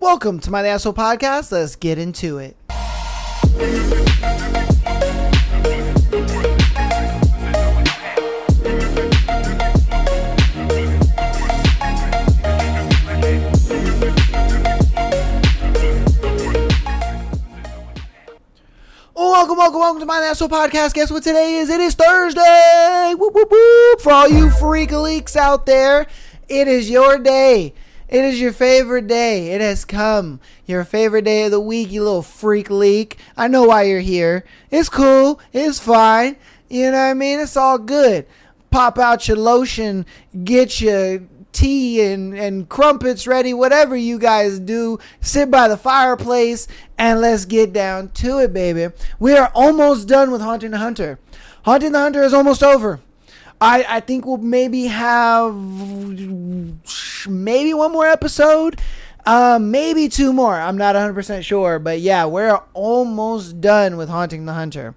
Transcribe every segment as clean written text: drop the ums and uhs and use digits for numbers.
Welcome to my Asshole Podcast. Let's get into it. Welcome to my Asshole Podcast. Guess what today is? It is Thursday. Whoop, whoop, whoop. For all you freak-a-leaks out there, it is your day. It is your favorite day. It has come. Your favorite day of the week, you little freak leak. I know why you're here. It's cool. It's fine. You know what I mean? It's all good. Pop out your lotion. Get your tea and crumpets ready. Whatever you guys do. Sit by the fireplace and let's get down to it, baby. We are almost done with Haunting the Hunter. Haunting the Hunter is almost over. I think we'll maybe have maybe one more episode, maybe two more. I'm not 100% sure, but yeah, we're almost done with Haunting the Hunter.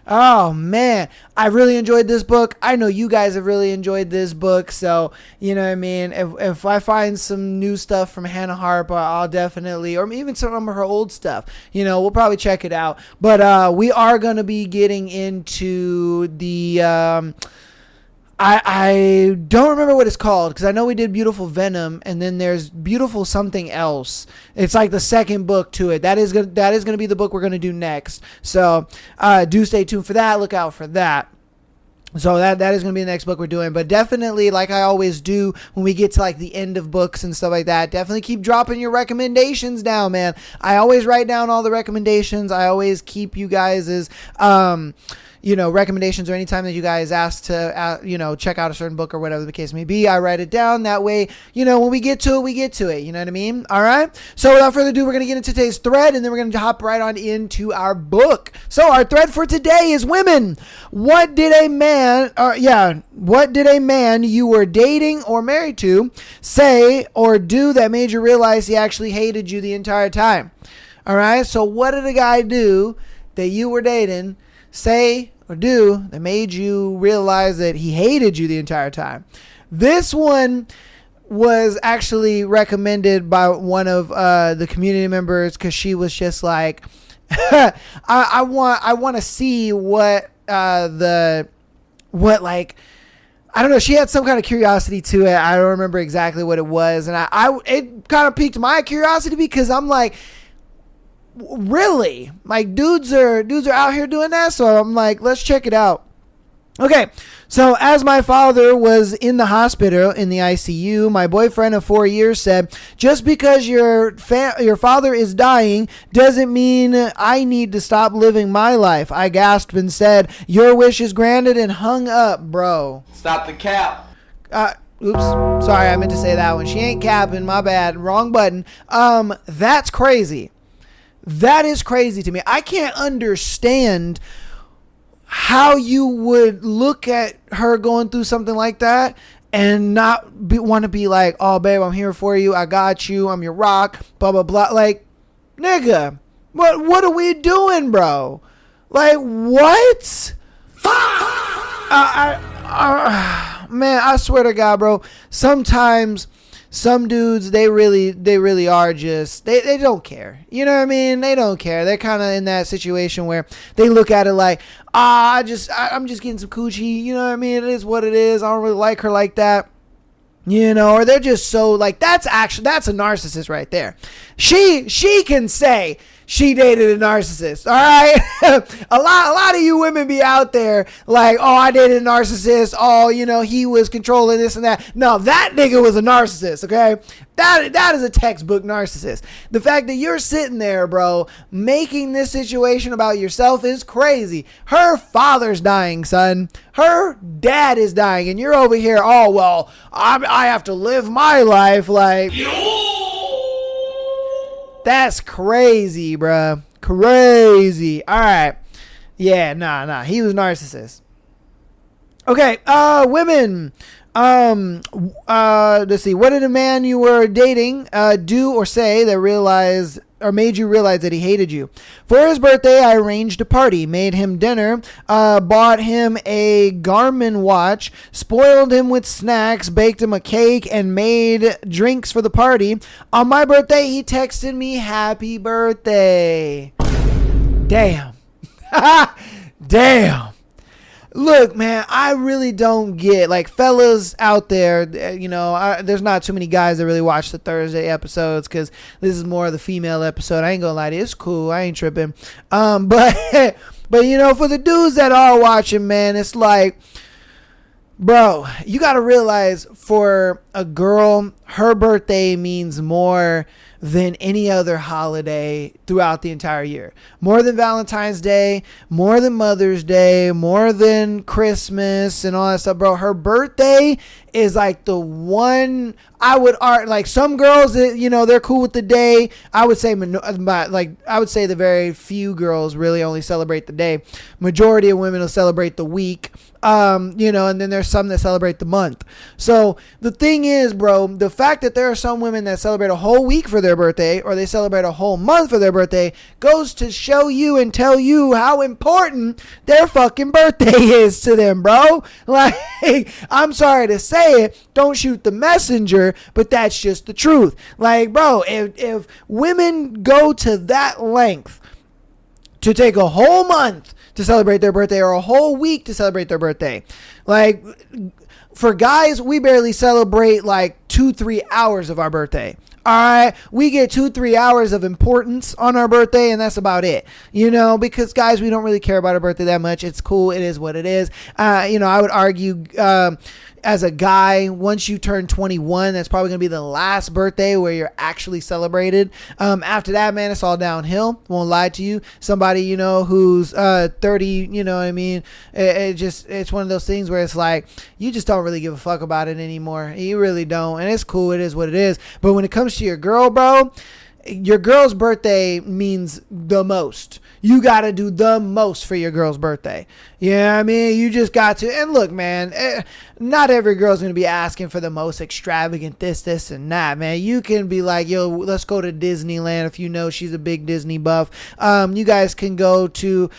Oh man, I really enjoyed this book. I know you guys have really enjoyed this book, so you know what I mean. If I find some new stuff from Hannah Harper, I'll definitely, or even some of her old stuff, you know, we'll probably check it out. But we are gonna be getting into the I don't remember what it's called because I know we did Beautiful Venom and then there's Beautiful something else. It's like the second book to it. That is gonna be the book we're gonna do next. So do stay tuned for that. Look out for that. So that is going to be the next book we're doing. But definitely, like I always do when we get to like the end of books and stuff like that, definitely keep dropping your recommendations down, man. I always write down all the recommendations. I always keep you guys' recommendations, or anytime that you guys ask to, check out a certain book or whatever the case may be, I write it down. That way, when we get to it, we get to it. You know what I mean? All right. So without further ado, we're going to get into today's thread, and then we're going to hop right on into our book. So our thread for today is women. What did a man you were dating or married to say or do that made you realize he actually hated you the entire time? All right. So what did a guy do that you were dating, say or do, that made you realize that he hated you the entire time? This one was actually recommended by one of the community members because she was just like, I want to see what I don't know. She had some kind of curiosity to it. I don't remember exactly what it was, and it kind of piqued my curiosity because I'm like, really? Like dudes are out here doing that? So I'm like, let's check it out. Okay, so as my father was in the hospital in the ICU, my boyfriend of 4 years said, just because your father is dying doesn't mean I need to stop living my life. I gasped and said, your wish is granted, and hung up, bro. Stop the cap. Oops. Sorry, I meant to say that one. She ain't capping. My bad. Wrong button. That's crazy. That is crazy to me. I can't understand how you would look at her going through something like that and not want to be like, oh, babe, I'm here for you. I got you. I'm your rock. Blah, blah, blah. Like, nigga, what are we doing, bro? Like, what? Man, I swear to God, bro, sometimes some dudes, they really are just, they don't care. You know what I mean? They don't care. They're kind of in that situation where they look at it like, I'm just getting some coochie. You know what I mean? It is what it is. I don't really like her like that. Or they're just so like, that's a narcissist right there. She can say she dated a narcissist. All right. a lot of you women be out there like, oh, I dated a narcissist. Oh, he was controlling this and that. No, that nigga was a narcissist. Okay. That is a textbook narcissist. The fact that you're sitting there, bro, making this situation about yourself is crazy. Her father's dying, son. Her dad is dying, and you're over here, oh, well, I have to live my life like... That's crazy, bro. Crazy. All right. Yeah, nah. He was narcissist. Okay, women. Let's see. What did a man you were dating do or say that or made you realize that he hated you. For his birthday, I arranged a party, made him dinner, bought him a Garmin watch, spoiled him with snacks, baked him a cake, and made drinks for the party. On my birthday, he texted me happy birthday. Damn. Damn. Look, man, I really don't get, like, fellas out there, there's not too many guys that really watch the Thursday episodes because this is more of the female episode. I ain't gonna lie to you, it's cool. I ain't tripping. But for the dudes that are watching, man, it's like, bro, you got to realize for a girl, her birthday means more than any other holiday throughout the entire year. More than Valentine's Day, more than Mother's Day, more than Christmas and all that stuff, bro. Her birthday is like the one I would like some girls that, they're cool with the day. I would say the very few girls really only celebrate the day. Majority of women will celebrate the week. And then there's some that celebrate the month. So the thing is, bro, the fact that there are some women that celebrate a whole week for their birthday or they celebrate a whole month for their birthday goes to show you and tell you how important their fucking birthday is to them, bro. Like, I'm sorry to say it, don't shoot the messenger, but that's just the truth. Like, bro, if women go to that length to take a whole month to celebrate their birthday or a whole week to celebrate their birthday. Like, for guys, we barely celebrate like 2-3 hours of our birthday. All right, we get 2-3 hours of importance on our birthday, and that's about it. Because guys, we don't really care about our birthday that much. It's cool. It is what it is. I would argue, as a guy, once you turn 21, that's probably gonna be the last birthday where you're actually celebrated. After that, man, it's all downhill. Won't lie to you. Somebody who's 30, you know what I mean. It's one of those things where it's like you just don't really give a fuck about it anymore. You really don't, and it's cool. It is what it is. But when it comes to your girl, bro, your girl's birthday means the most. You got to do the most for your girl's birthday. Yeah, I mean, you just got to. And look, man, not every girl's going to be asking for the most extravagant this, and that, man. You can be like, yo, let's go to Disneyland if she's a big Disney buff. You guys can go to,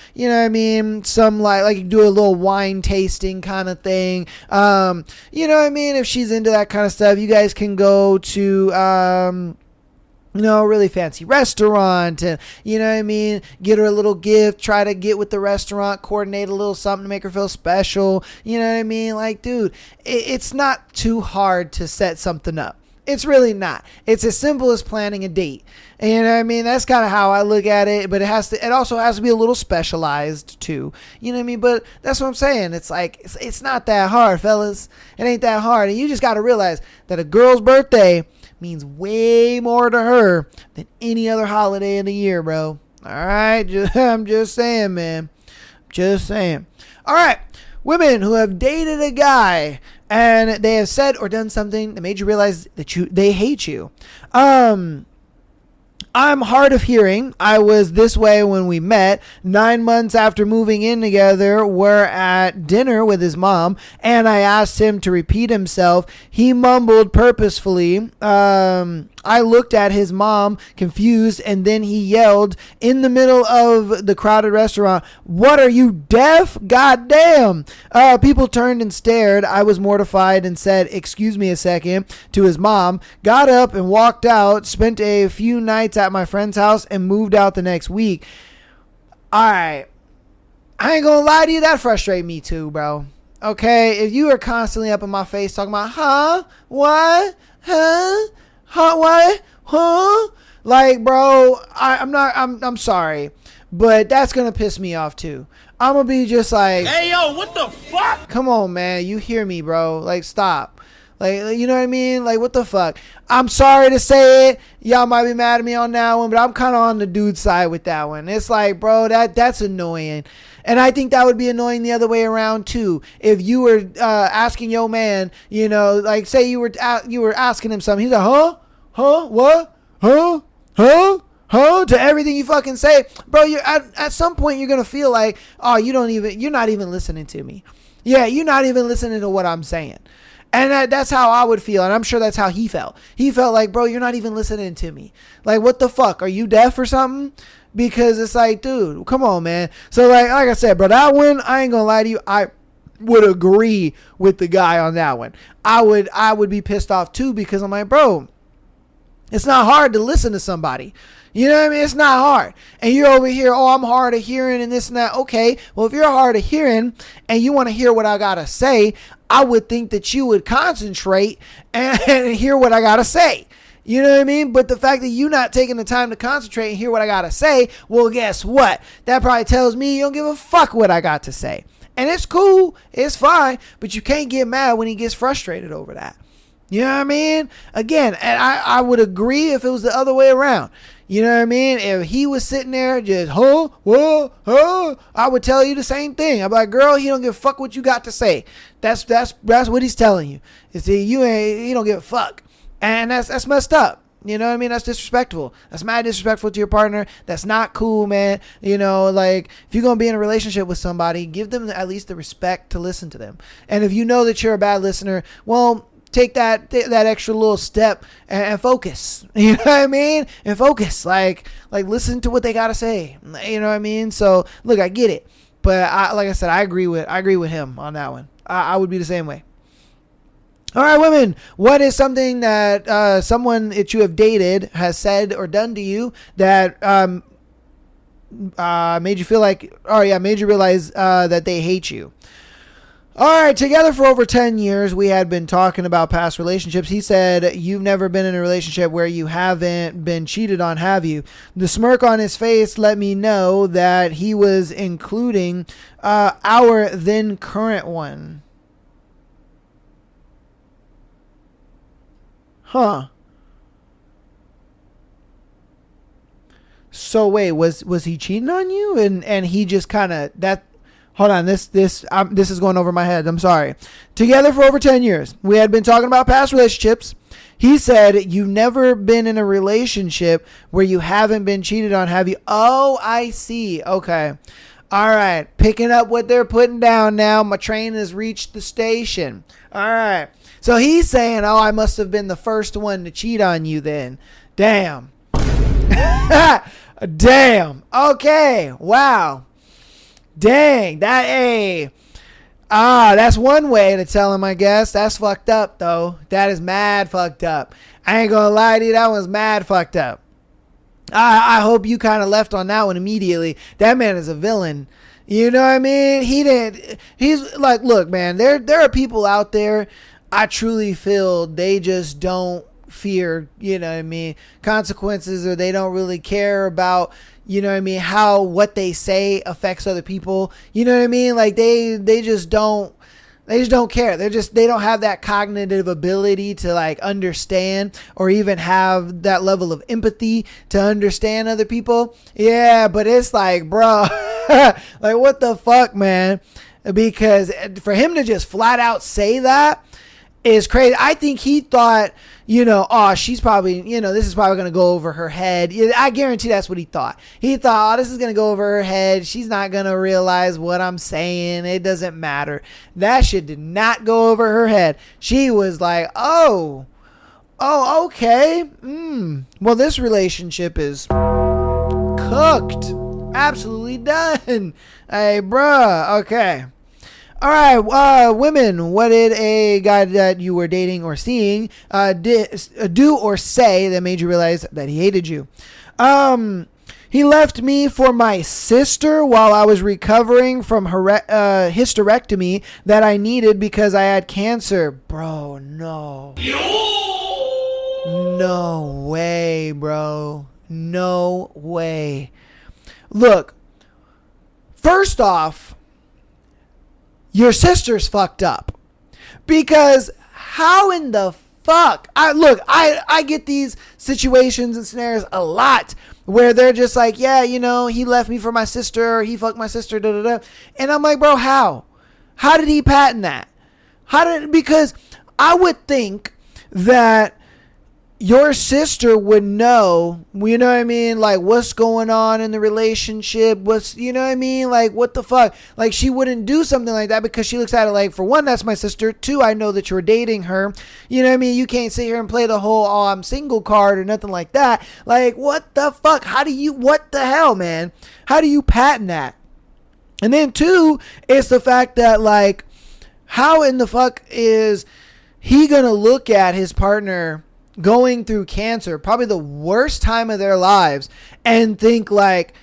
some like do a little wine tasting kind of thing. If she's into that kind of stuff, you guys can go to, a really fancy restaurant and, get her a little gift, try to get with the restaurant, coordinate a little something to make her feel special. You know what I mean? Like, dude, it's not too hard to set something up. It's really not. It's as simple as planning a date. You know what I mean? That's kind of how I look at it, but it also has to be a little specialized too. You know what I mean? But that's what I'm saying. It's like, it's not that hard, fellas. It ain't that hard. And you just got to realize that a girl's birthday means way more to her than any other holiday in the year, bro. All right? I'm just saying, man. Just saying. All right. Women who have dated a guy and they have said or done something that made you realize that they hate you. I'm hard of hearing. I was this way when we met. 9 months after moving in together, we're at dinner with his mom, and I asked him to repeat himself. He mumbled purposefully. I looked at his mom, confused, and then he yelled in the middle of the crowded restaurant, "What, are you deaf? Goddamn!" People turned and stared. I was mortified and said, "Excuse me a second," to his mom, got up and walked out, spent a few nights at my friend's house, and moved out the next week. All right. I ain't gonna lie to you, that frustrates me too, bro. Okay, if you are constantly up in my face talking about, what, what, like, bro, I'm sorry, but that's gonna piss me off too. I'm gonna be just like, hey, yo, what the fuck? Come on, man, you hear me, bro? Like, stop. Like, you know what I mean? Like, what the fuck? I'm sorry to say it. Y'all might be mad at me on that one, but I'm kind of on the dude side with that one. It's like, bro, that's annoying. And I think that would be annoying the other way around too. If you were asking your man, like, say you were asking him something. He's like, what? To everything you fucking say. Bro, you're at some point you're going to feel like, oh, you're not even listening to me. Yeah, you're not even listening to what I'm saying. And that's how I would feel. And I'm sure that's how he felt. He felt like, bro, you're not even listening to me. Like, what the fuck? Are you deaf or something? Because it's like, dude, come on, man. So like I said, bro, that one, I ain't gonna lie to you. I would agree with the guy on that one. I would be pissed off too, because I'm like, bro, it's not hard to listen to somebody. You know what I mean? It's not hard. And you're over here, oh, I'm hard of hearing and this and that. Okay, well, if you're hard of hearing and you want to hear what I got to say, I would think that you would concentrate and hear what I got to say. You know what I mean? But the fact that you're not taking the time to concentrate and hear what I got to say, well, guess what? That probably tells me you don't give a fuck what I got to say. And it's cool. It's fine. But you can't get mad when he gets frustrated over that. You know what I mean? Again, and I would agree if it was the other way around. You know what I mean? If he was sitting there just, I would tell you the same thing. I'm like, girl, he don't give a fuck what you got to say. That's what he's telling you. You see, he don't give a fuck. And that's messed up. You know what I mean? That's disrespectful. That's mad disrespectful to your partner. That's not cool, man. You know, like, if you're going to be in a relationship with somebody, give them at least the respect to listen to them. And if you know that you're a bad listener, well, take that extra little step and focus. You know what I mean? And focus. Like listen to what they got to say. You know what I mean? So, look, I get it. But like I said, I agree with him on that one. I would be the same way. All right, women, what is something that someone that you have dated has said or done to you that made you feel like, made you realize that they hate you? All right, together for over 10 years, we had been talking about past relationships. He said, you've never been in a relationship where you haven't been cheated on, have you? The smirk on his face let me know that he was including our then current one. Huh. So wait, was he cheating on you? And he just kind of that. Hold on, this is going over my head. I'm sorry. Together for over 10 years, we had been talking about past relationships. He said, you've never been in a relationship where you haven't been cheated on, have you? Oh, I see. Okay. All right. Picking up what they're putting down now. My train has reached the station. All right. So he's saying, oh, I must have been the first one to cheat on you then. Damn. Damn. Okay. Wow. Dang, that's one way to tell him, I guess. That's fucked up, though. That is mad fucked up. I ain't gonna lie to you, that one's mad fucked up. I hope you kind of left on that one immediately. That man is a villain. You know what I mean? He's like, look, man, there are people out there, I truly feel they just don't fear, you know what I mean, consequences, or they don't really care about, you know what I mean, what they say affects other people. You know what I mean? Like they just don't care. They don't have that cognitive ability to like understand or even have that level of empathy to understand other people. Yeah, but it's like, bro, like what the fuck, man? Because for him to just flat out say that is crazy. I think he thought, she's probably, this is probably going to go over her head. I guarantee that's what he thought. He thought, this is going to go over her head. She's not going to realize what I'm saying. It doesn't matter. That shit did not go over her head. She was like, oh, okay. Well, this relationship is cooked. Absolutely done. Hey, bruh. Okay. All right, women, what did a guy that you were dating or seeing do or say that made you realize that he hated you? He left me for my sister while I was recovering from hysterectomy that I needed because I had cancer. Bro, no. No way, bro. No way. Look, first off, your sister's fucked up, because how in the fuck? I get these situations and scenarios a lot where they're just like, yeah, he left me for my sister, or he fucked my sister, da da da. And I'm like, bro, how? How did he patent that? Because I would think that your sister would know, you know what I mean? Like, what's going on in the relationship? What's, you know what I mean? Like, what the fuck? Like, she wouldn't do something like that because she looks at it like, for one, that's my sister. Two, I know that you're dating her. You know what I mean? You can't sit here and play the whole, oh, I'm single card or nothing like that. Like, what the fuck? What the hell, man? How do you patent that? And then two, it's the fact that, like, how in the fuck is he gonna look at his partner going through cancer, probably the worst time of their lives, and think like,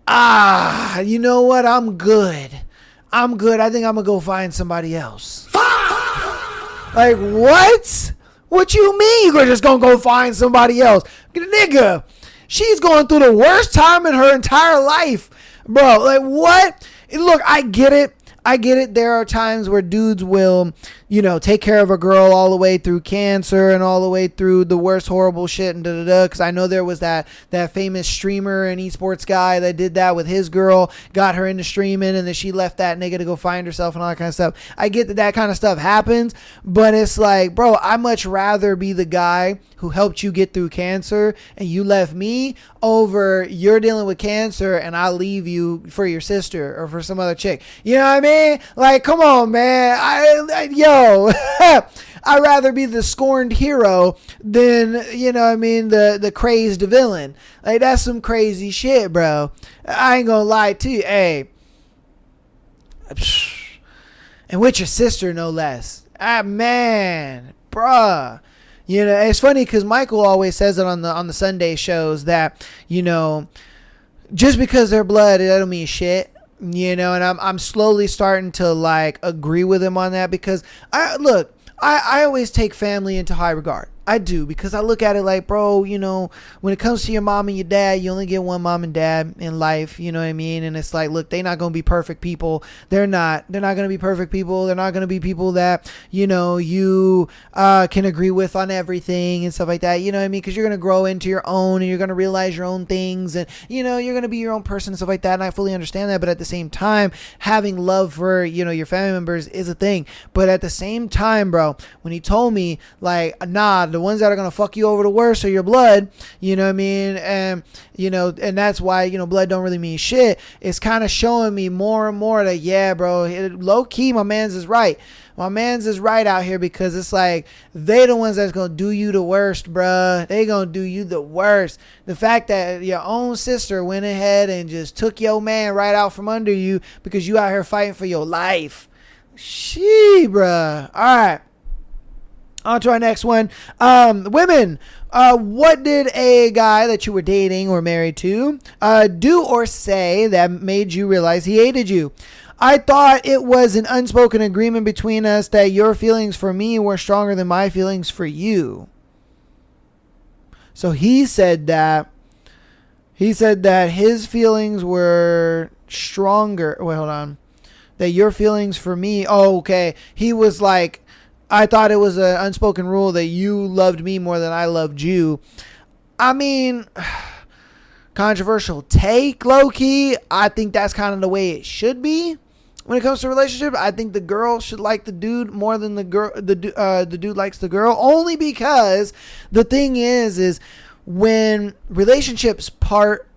you know what? I'm good. I think I'm gonna go find somebody else. Like, what? What you mean you're just gonna go find somebody else? Nigga, she's going through the worst time in her entire life, bro. Like, what? Look, I get it. There are times where dudes will, take care of a girl all the way through cancer and all the way through the worst horrible shit and da-da-da. Because I know there was that famous streamer and esports guy that did that with his girl, got her into streaming, and then she left that nigga to go find herself and all that kind of stuff. I get that kind of stuff happens, but it's like, bro, I much rather be the guy who helped you get through cancer and you left me over you're dealing with cancer and I'll leave you for your sister or for some other chick. You know what I mean? Like, come on, man. I'd rather be the scorned hero than, the crazed villain. Like, that's some crazy shit, bro. I ain't gonna lie to you. Hey. And with your sister, no less. Man. Bruh. It's funny because Michael always says it on the Sunday shows that, just because they're blood, it don't mean shit. And I'm slowly starting to, like, agree with him on that because I always take family into high regard. I do, because I look at it like, bro, when it comes to your mom and your dad, you only get one mom and dad in life, you know what I mean? And it's like, look, they're not going to be perfect people. They're not going to be perfect people. They're not going to be people that, you can agree with on everything and stuff like that. You know what I mean? Because you're going to grow into your own and you're going to realize your own things and, you're going to be your own person and stuff like that. And I fully understand that. But at the same time, having love for, your family members is a thing. But at the same time, bro, when he told me, like, nah, the ones that are going to fuck you over the worst are your blood, you know what I mean? And, and that's why, blood don't really mean shit. It's kind of showing me more and more that, yeah, bro, low key, my man's is right. My man's is right out here because it's like, they the ones that's going to do you the worst, bruh. They going to do you the worst. The fact that your own sister went ahead and just took your man right out from under you because you out here fighting for your life. Shee, bruh. All right. On to our next one. Women, what did a guy that you were dating or married to do or say that made you realize he hated you? I thought it was an unspoken agreement between us that your feelings for me were stronger than my feelings for you. So he said that his feelings were stronger. Wait, hold on. That your feelings for me. Oh, okay. He was like, I thought it was an unspoken rule that you loved me more than I loved you. I mean, controversial take, low-key. I think that's kind of the way it should be when it comes to a relationship. I think the girl should like the dude more than the dude likes the girl. Only because the thing is when relationships part,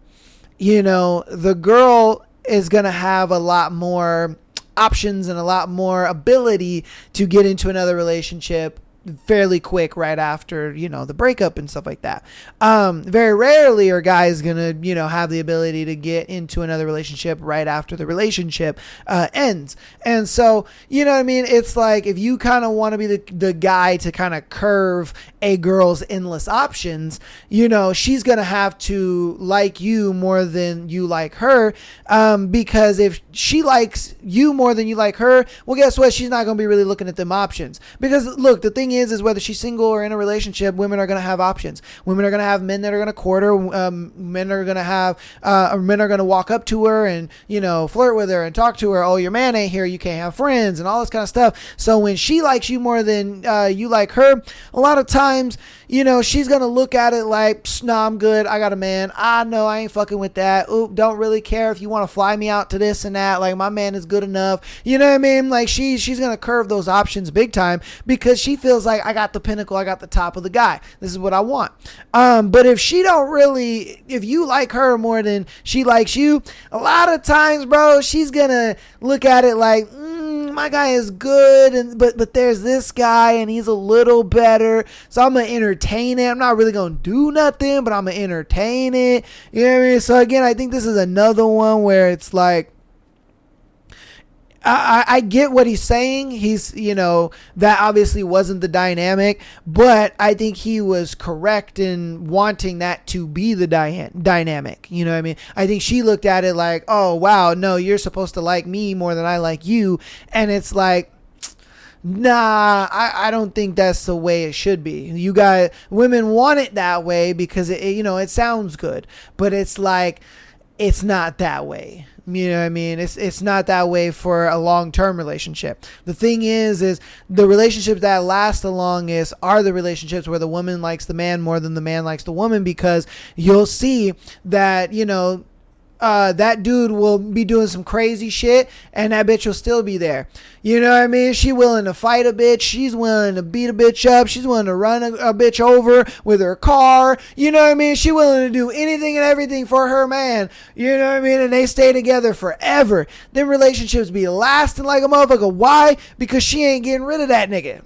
the girl is going to have a lot more options and a lot more ability to get into another relationship fairly quick right after, the breakup and stuff like that. Very rarely are guys gonna, have the ability to get into another relationship right after the relationship ends. And so, you know what I mean? It's like, if you kind of want to be the guy to kind of curve a girl's endless options, she's gonna have to like you more than you like her. Because if she likes you more than you like her, well, guess what? She's not gonna be really looking at them options. Because look, the thing is whether she's single or in a relationship, women are going to have options. Women are going to have men that are going to court her. Men are going to have, men are going to walk up to her and, flirt with her and talk to her. Oh, your man ain't here. You can't have friends and all this kind of stuff. So when she likes you more than you like her, a lot of times, she's going to look at it like, nah, I'm good. I got a man. No, I ain't fucking with that. Oop, don't really care if you want to fly me out to this and that. Like, my man is good enough. You know what I mean? Like, she's going to curve those options big time because she feels like I got the pinnacle. I got the top of the guy. This is what I want. But if you like her more than she likes you, a lot of times, bro, she's going to look at it like, my guy is good, but there's this guy and he's a little better, so I'm gonna entertain it. I'm not really gonna do nothing, but I'm gonna entertain it. You know what I mean? So again, I think this is another one where it's like, I get what he's saying. He's, that obviously wasn't the dynamic, but I think he was correct in wanting that to be the dynamic. You know what I mean? I think she looked at it like, oh, wow, no, you're supposed to like me more than I like you. And it's like, nah, I don't think that's the way it should be. Women want it that way because it sounds good, but it's like, it's not that way. You know what I mean? It's not that way for a long-term relationship. The thing is the relationships that last the longest are the relationships where the woman likes the man more than the man likes the woman, because you'll see that, that dude will be doing some crazy shit and that bitch will still be there. You know what I mean? She willing to fight a bitch. She's willing to beat a bitch up. She's willing to run a bitch over with her car. You know what I mean? She willing to do anything and everything for her man. You know what I mean? And they stay together forever. Them relationships be lasting like a motherfucker. Why? Because she ain't getting rid of that nigga.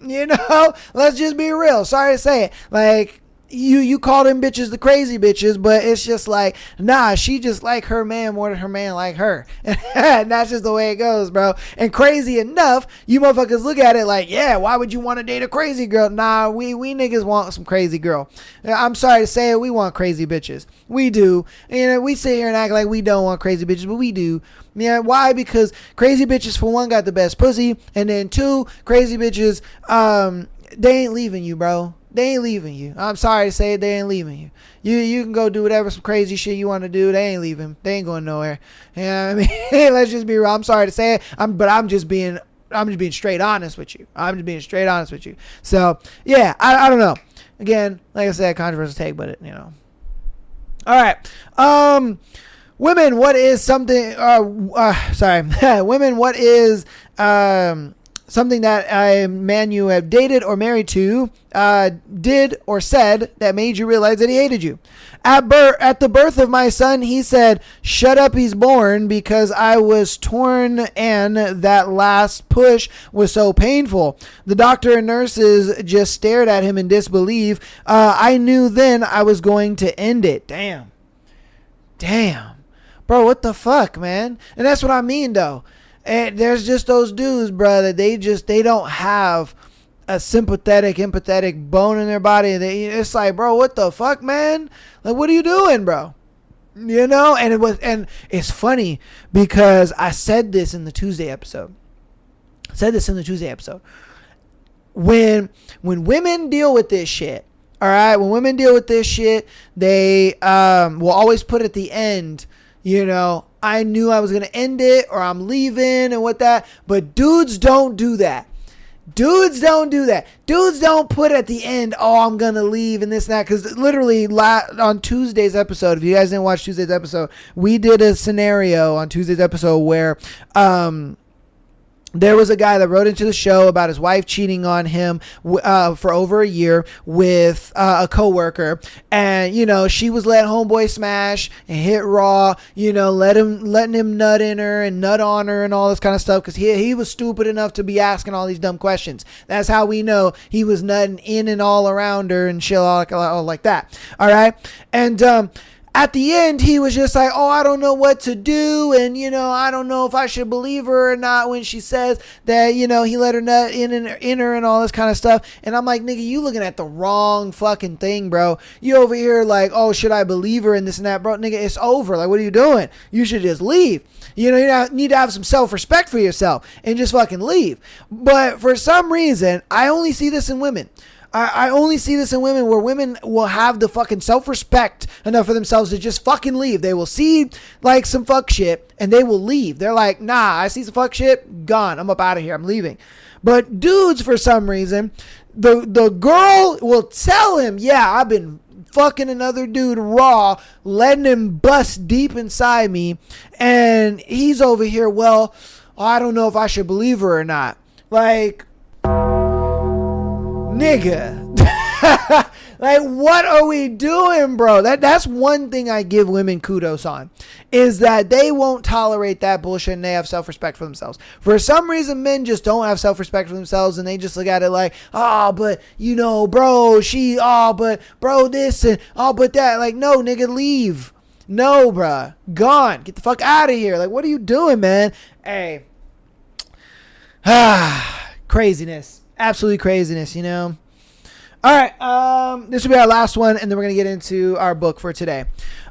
Let's just be real. Sorry to say it. Like, you call them bitches the crazy bitches, but it's just like, nah, she just like her man more than her man like her. And that's just the way it goes, bro. And crazy enough, you motherfuckers look at it like, yeah, why would you want to date a crazy girl? Nah, we niggas want some crazy girl. I'm sorry to say it, we want crazy bitches. We do. We sit here and act like we don't want crazy bitches, but we do. Yeah, why? Because crazy bitches, for one, got the best pussy, and then two, crazy bitches, they ain't leaving you, bro. They ain't leaving you. I'm sorry to say it, they ain't leaving you. You can go do whatever some crazy shit you want to do. They ain't leaving. They ain't going nowhere. You know what I mean? Let's just be real. I'm sorry to say it. I'm just being straight honest with you. So yeah, I don't know. Again, like I said, controversial take, but All right. Women, what is something? Women, what is something that a man you have dated or married to did or said that made you realize that he hated you? At the birth of my son, he said, "Shut up, he's born," because I was torn and that last push was so painful. The doctor and nurses just stared at him in disbelief. I knew then I was going to end it. Damn. Bro, what the fuck, man? And that's what I mean, though. And there's just those dudes, bro, that they don't have a sympathetic, empathetic bone in their body. It's like, bro, what the fuck, man? Like, what are you doing, bro? And it's funny because I said this in the Tuesday episode. When women deal with this shit, all right, they will always put at the end, I knew I was going to end it, or I'm leaving and what that. But dudes don't do that. Dudes don't put at the end, oh, I'm going to leave and this and that. Because literally on Tuesday's episode, if you guys didn't watch Tuesday's episode, we did a scenario on Tuesday's episode where there was a guy that wrote into the show about his wife cheating on him for over a year with a coworker, and she was letting homeboy smash and hit raw, letting him nut in her and nut on her and all this kind of stuff because he was stupid enough to be asking all these dumb questions. That's how we know he was nutting in and all around her and shit all like that. All right, and at the end, he was just like, oh, I don't know what to do. And, I don't know if I should believe her or not when she says that, he let her nut in her and all this kind of stuff. And I'm like, nigga, you looking at the wrong fucking thing, bro. You over here like, oh, should I believe her and this and that, bro? Nigga, it's over. Like, what are you doing? You should just leave. You need to have some self-respect for yourself and just fucking leave. But for some reason, I only see this in women. I only see this in women, where women will have the fucking self-respect enough for themselves to just fucking leave. They will see like some fuck shit and they will leave. They're like, nah, I see some fuck shit, gone. I'm up out of here. I'm leaving. But dudes, for some reason, the girl will tell him, yeah, I've been fucking another dude raw, letting him bust deep inside me, and he's over here, well, I don't know if I should believe her or not. Like, nigga. Like, what are we doing, bro? That's one thing I give women kudos on, is that they won't tolerate that bullshit and they have self-respect for themselves. For some reason, men just don't have self-respect for themselves, and they just look at it like, oh, but, you know, bro, but, bro, this, and, oh, but that. Like, no, nigga, leave. No, bruh. Gone. Get the fuck out of here. Like, what are you doing, man? Hey. Craziness. Absolutely craziness, you know? All right, this will be our last one, and then we're going to get into our book for today.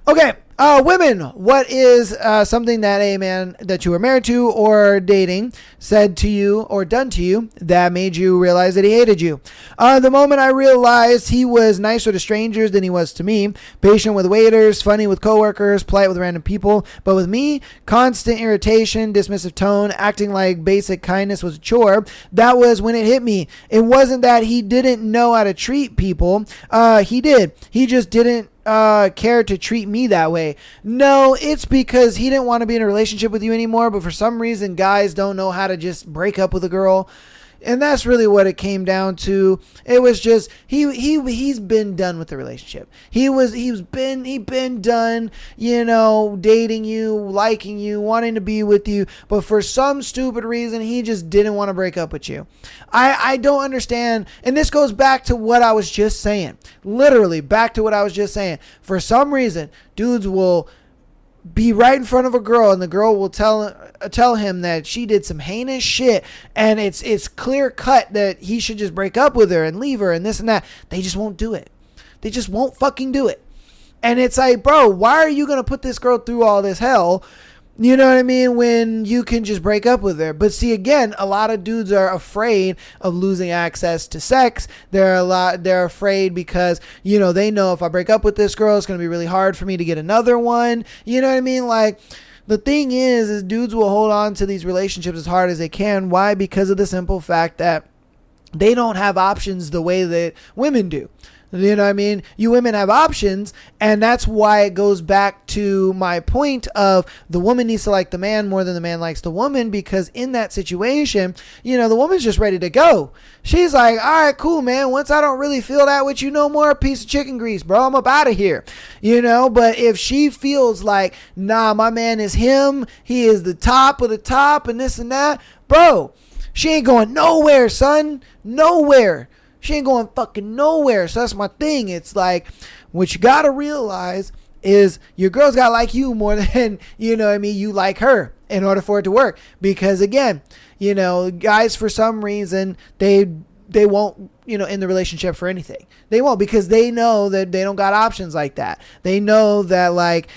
Okay, women, what is something that a man that you were married to or dating said to you or done to you that made you realize that he hated you? The moment I realized he was nicer to strangers than he was to me, patient with waiters, funny with coworkers, polite with random people, but with me, constant irritation, dismissive tone, acting like basic kindness was a chore. That was when it hit me. It wasn't that he didn't know how to treat people. He did. He just didn't care to treat me that way. No, it's because he didn't want to be in a relationship with you anymore, but for some reason guys don't know how to just break up with a girl. And that's really what it came down to. It was just he's been done with the relationship. He's been done, you know, dating you, liking you, wanting to be with you, but for some stupid reason he just didn't want to break up with you. I don't understand, and this goes back to what I was just saying. Literally back to what I was just saying. For some reason, dudes will be right in front of a girl, and the girl will tell him that she did some heinous shit, and it's clear cut that he should just break up with her and leave her and this and that. They just won't do it. They just won't fucking do it. And it's like, bro, why are you gonna put this girl through all this hell? You know what I mean? When you can just break up with her. But see, again, a lot of dudes are afraid of losing access to sex. They're afraid because, you know, they know if I break up with this girl, it's going to be really hard for me to get another one. You know what I mean? Like, the thing is dudes will hold on to these relationships as hard as they can. Why? Because of the simple fact that they don't have options the way that women do. You know what I mean? You women have options, and that's why it goes back to my point of the woman needs to like the man more than the man likes the woman, because in that situation, you know, the woman's just ready to go. She's like, all right, cool, man. Once I don't really feel that with you no more, piece of chicken grease, bro, I'm up out of here. You know, but if she feels like, nah, my man is him, he is the top of the top and this and that, bro, she ain't going nowhere, son. Nowhere. She ain't going fucking nowhere. So that's my thing. It's like, what you got to realize is your girl's got to like you more than, you know what I mean, you like her in order for it to work. Because again, you know, guys, for some reason, they won't, you know, in the relationship for anything. They won't, because they know that they don't got options like that. They know that, like,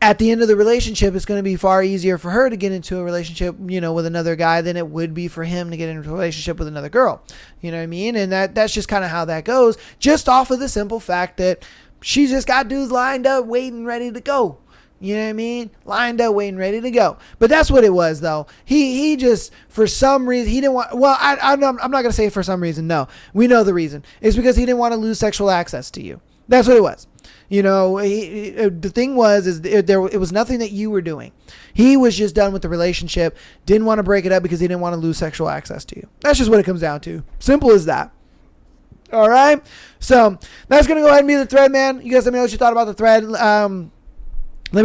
at the end of the relationship, it's going to be far easier for her to get into a relationship, you know, with another guy than it would be for him to get into a relationship with another girl. You know what I mean? And that's just kind of how that goes, just off of the simple fact that she's just got dudes lined up, waiting, ready to go. You know what I mean? Lined up, waiting, ready to go. But that's what it was, though. He just, for some reason, he didn't want, well, I'm not going to say for some reason. No, we know the reason. It's because he didn't want to lose sexual access to you. That's what it was. You know, the thing was, it was nothing that you were doing. He was just done with the relationship, didn't want to break it up because he didn't want to lose sexual access to you. That's just what it comes down to. Simple as that. All right. So that's going to go ahead and be the thread, man. You guys let me know what you thought about the thread. Let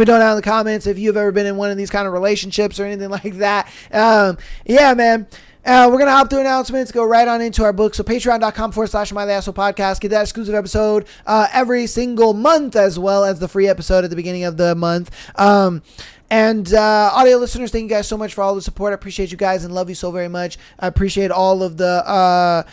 me know down in the comments if you've ever been in one of these kind of relationships or anything like that. Yeah, man. We're going to hop through announcements, go right on into our book. So patreon.com/MyLasso Podcast. Get that exclusive episode every single month, as well as the free episode at the beginning of the month. And audio listeners, thank you guys so much for all the support. I appreciate you guys and love you so very much. I appreciate all of the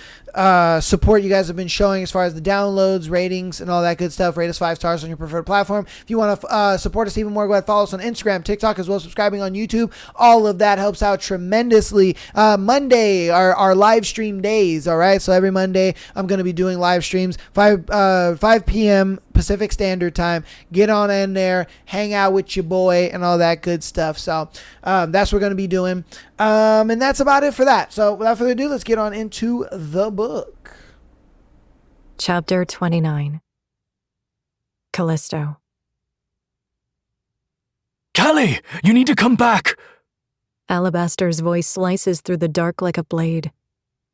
support you guys have been showing as far as the downloads, ratings, and all that good stuff. Rate us 5 stars on your preferred platform. If you want to support us even more, go ahead and follow us on Instagram, TikTok, as well as subscribing on YouTube. All of that helps out tremendously. Monday, our live stream days, all right? So every Monday, I'm going to be doing live streams, 5 p.m. Pacific Standard Time. Get on in there, hang out with your boy, and all that good stuff. So that's what we're going to be doing. And that's about it for that. So without further ado, let's get on into the book. Chapter 29. Callisto. Callie, you need to come back! Alabaster's voice slices through the dark like a blade.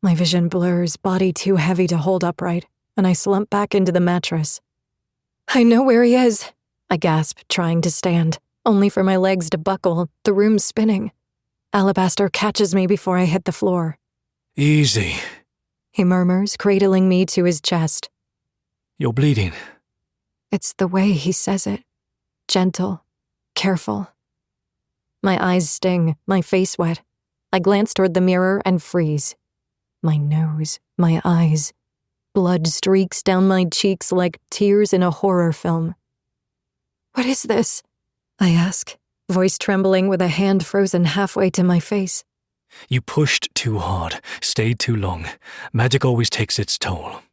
My vision blurs, body too heavy to hold upright, and I slump back into the mattress. I know where he is, I gasp, trying to stand, only for my legs to buckle, the room spinning. Alabaster catches me before I hit the floor. Easy. He murmurs, cradling me to his chest. You're bleeding. It's the way he says it. Gentle, careful. My eyes sting, my face wet. I glance toward the mirror and freeze. My nose, my eyes. Blood streaks down my cheeks like tears in a horror film. What is this? I ask, voice trembling with a hand frozen halfway to my face. You pushed too hard, stayed too long. Magic always takes its toll.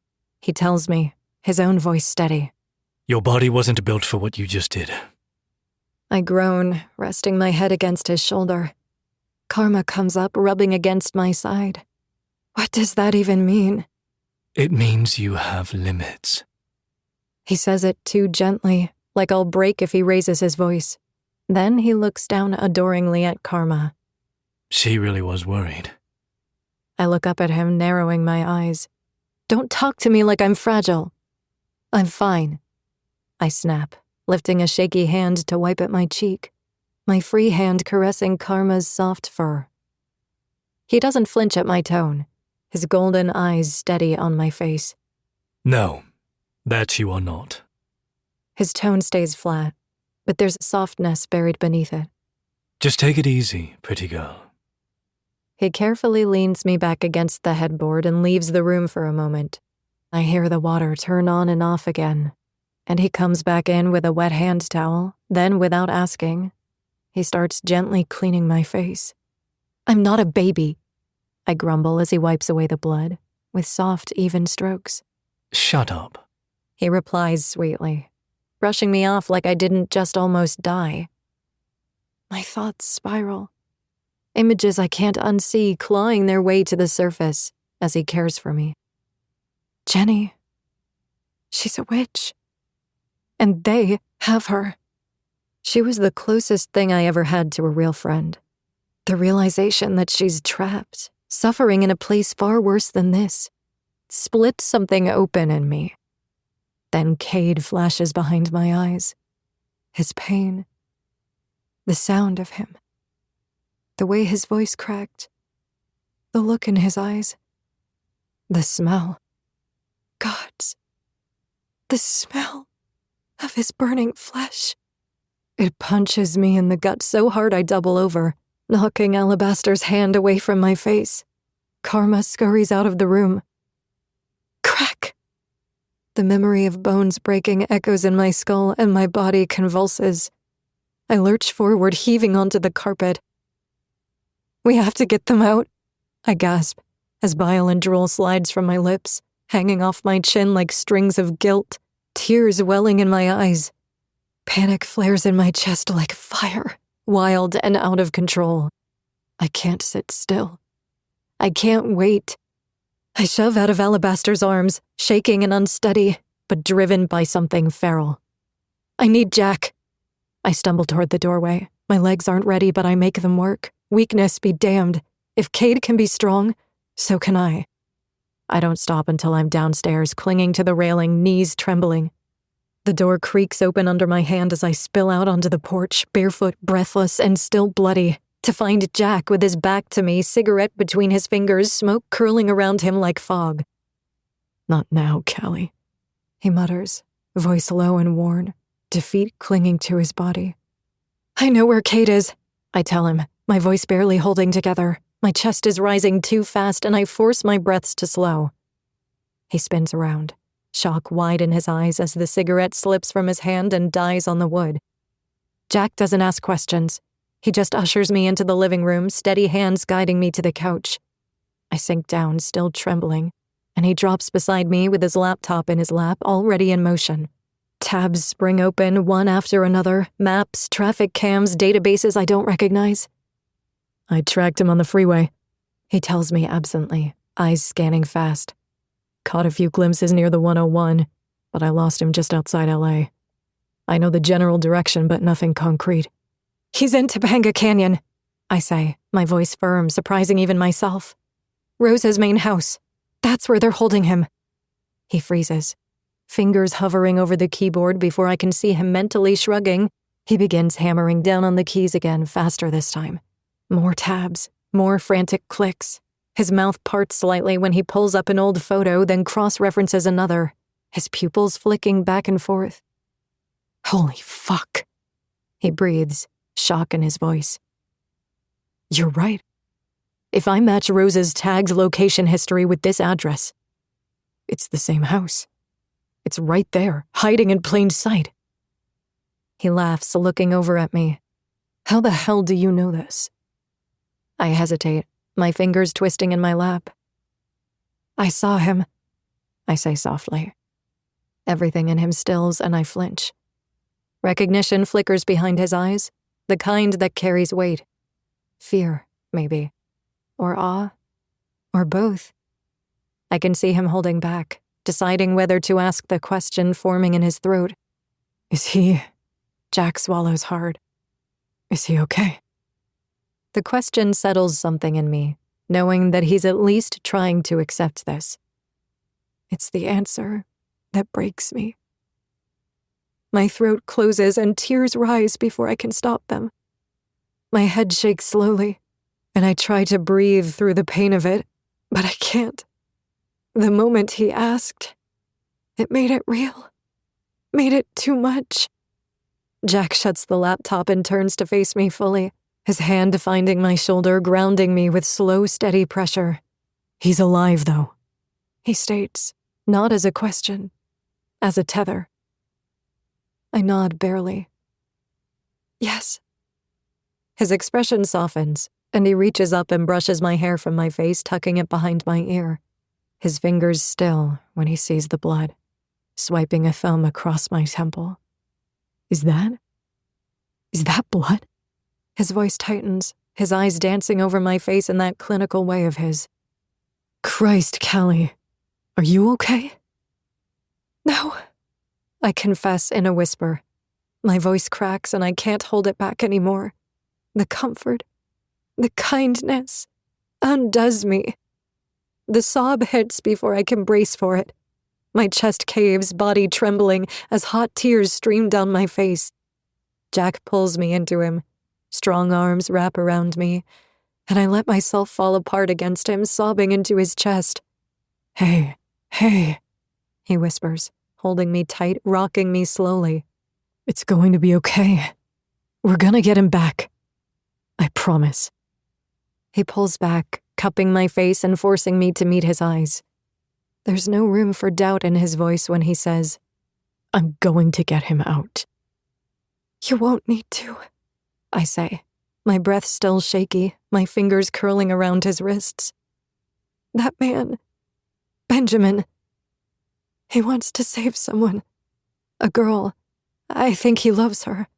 He tells me, his own voice steady. Your body wasn't built for what you just did. I groan, resting my head against his shoulder. Karma comes up, rubbing against my side. What does that even mean? It means you have limits. He says it too gently, like I'll break if he raises his voice. Then he looks down adoringly at Karma. She really was worried. I look up at him, narrowing my eyes. Don't talk to me like I'm fragile. I'm fine. I snap, lifting a shaky hand to wipe at my cheek, my free hand caressing Karma's soft fur. He doesn't flinch at my tone, his golden eyes steady on my face. No, that you are not. His tone stays flat, but there's softness buried beneath it. Just take it easy, pretty girl. He carefully leans me back against the headboard and leaves the room for a moment. I hear the water turn on and off again, and he comes back in with a wet hand towel, then without asking, he starts gently cleaning my face. I'm not a baby, I grumble as he wipes away the blood, with soft, even strokes. Shut up, he replies sweetly, brushing me off like I didn't just almost die. My thoughts spiral. Images I can't unsee clawing their way to the surface as he cares for me. Jenny. She's a witch. And they have her. She was the closest thing I ever had to a real friend. The realization that she's trapped, suffering in a place far worse than this, split something open in me. Then Cade flashes behind my eyes. His pain. The sound of him. The way his voice cracked. The look in his eyes. The smell. Gods. The smell of his burning flesh. It punches me in the gut so hard I double over, knocking Alabaster's hand away from my face. Karma scurries out of the room. Crack! The memory of bones breaking echoes in my skull and my body convulses. I lurch forward, heaving onto the carpet. We have to get them out, I gasp, as bile and drool slides from my lips, hanging off my chin like strings of guilt, tears welling in my eyes. Panic flares in my chest like fire, wild and out of control. I can't sit still. I can't wait. I shove out of Alabaster's arms, shaking and unsteady, but driven by something feral. I need Jack. I stumble toward the doorway. My legs aren't ready, but I make them work. Weakness be damned. If Cade can be strong, so can I. I don't stop until I'm downstairs, clinging to the railing, knees trembling. The door creaks open under my hand as I spill out onto the porch, barefoot, breathless, and still bloody, to find Jack with his back to me, cigarette between his fingers, smoke curling around him like fog. Not now, Callie, he mutters, voice low and worn, defeat clinging to his body. I know where Cade is, I tell him, my voice barely holding together. My chest is rising too fast, and I force my breaths to slow. He spins around, shock wide in his eyes as the cigarette slips from his hand and dies on the wood. Jack doesn't ask questions. He just ushers me into the living room, steady hands guiding me to the couch. I sink down, still trembling, and he drops beside me with his laptop in his lap, already in motion. Tabs spring open, one after another. Maps, traffic cams, databases I don't recognize. I tracked him on the freeway, he tells me absently, eyes scanning fast. Caught a few glimpses near the 101, but I lost him just outside LA. I know the general direction, but nothing concrete. He's in Topanga Canyon, I say, my voice firm, surprising even myself. Rosa's main house. That's where they're holding him. He freezes, fingers hovering over the keyboard before I can see him mentally shrugging. He begins hammering down on the keys again, faster this time. More tabs, more frantic clicks. His mouth parts slightly when he pulls up an old photo, then cross-references another, his pupils flicking back and forth. Holy fuck, he breathes, shock in his voice. You're right. If I match Rosa's tagged location history with this address, it's the same house. It's right there, hiding in plain sight. He laughs, looking over at me. How the hell do you know this? I hesitate, my fingers twisting in my lap. I saw him, I say softly. Everything in him stills and I flinch. Recognition flickers behind his eyes, the kind that carries weight. Fear, maybe. Or awe. Or both. I can see him holding back, deciding whether to ask the question forming in his throat. Is he... Jack swallows hard. Is he okay? The question settles something in me, knowing that he's at least trying to accept this. It's the answer that breaks me. My throat closes and tears rise before I can stop them. My head shakes slowly, and I try to breathe through the pain of it, but I can't. The moment he asked, it made it real. Made it too much. Jack shuts the laptop and turns to face me fully, his hand finding my shoulder, grounding me with slow, steady pressure. He's alive, though, he states, not as a question, as a tether. I nod barely. Yes. His expression softens, and he reaches up and brushes my hair from my face, tucking it behind my ear. His fingers still when he sees the blood, swiping a thumb across my temple. Is that blood? His voice tightens, his eyes dancing over my face in that clinical way of his. Christ, Callie, are you okay? No, I confess in a whisper. My voice cracks and I can't hold it back anymore. The comfort, the kindness, undoes me. The sob hits before I can brace for it. My chest caves, body trembling, as hot tears stream down my face. Jack pulls me into him. Strong arms wrap around me, and I let myself fall apart against him, sobbing into his chest. Hey, he whispers, holding me tight, rocking me slowly. It's going to be okay. We're gonna get him back. I promise. He pulls back, cupping my face and forcing me to meet his eyes. There's no room for doubt in his voice when he says, I'm going to get him out. You won't need to, I say, my breath still shaky, my fingers curling around his wrists. That man, Benjamin, he wants to save someone. A girl. I think he loves her,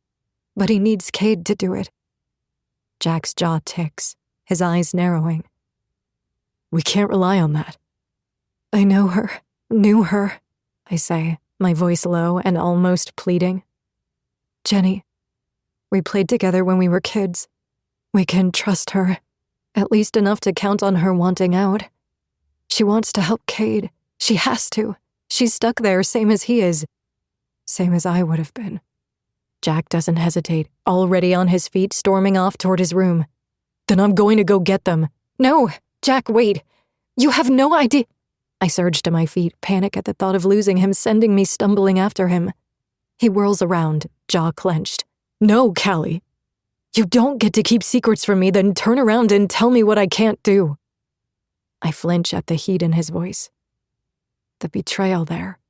but he needs Cade to do it. Jack's jaw ticks, his eyes narrowing. We can't rely on that. I know her, knew her, I say, my voice low and almost pleading. Jenny, we played together when we were kids. We can trust her, at least enough to count on her wanting out. She wants to help Cade. She has to. She's stuck there, same as he is. Same as I would have been. Jack doesn't hesitate, already on his feet, storming off toward his room. Then I'm going to go get them. No, Jack, wait. You have no idea. I surge to my feet, panic at the thought of losing him, sending me stumbling after him. He whirls around, jaw clenched. No, Callie. You don't get to keep secrets from me, then turn around and tell me what I can't do. I flinch at the heat in his voice. The betrayal there.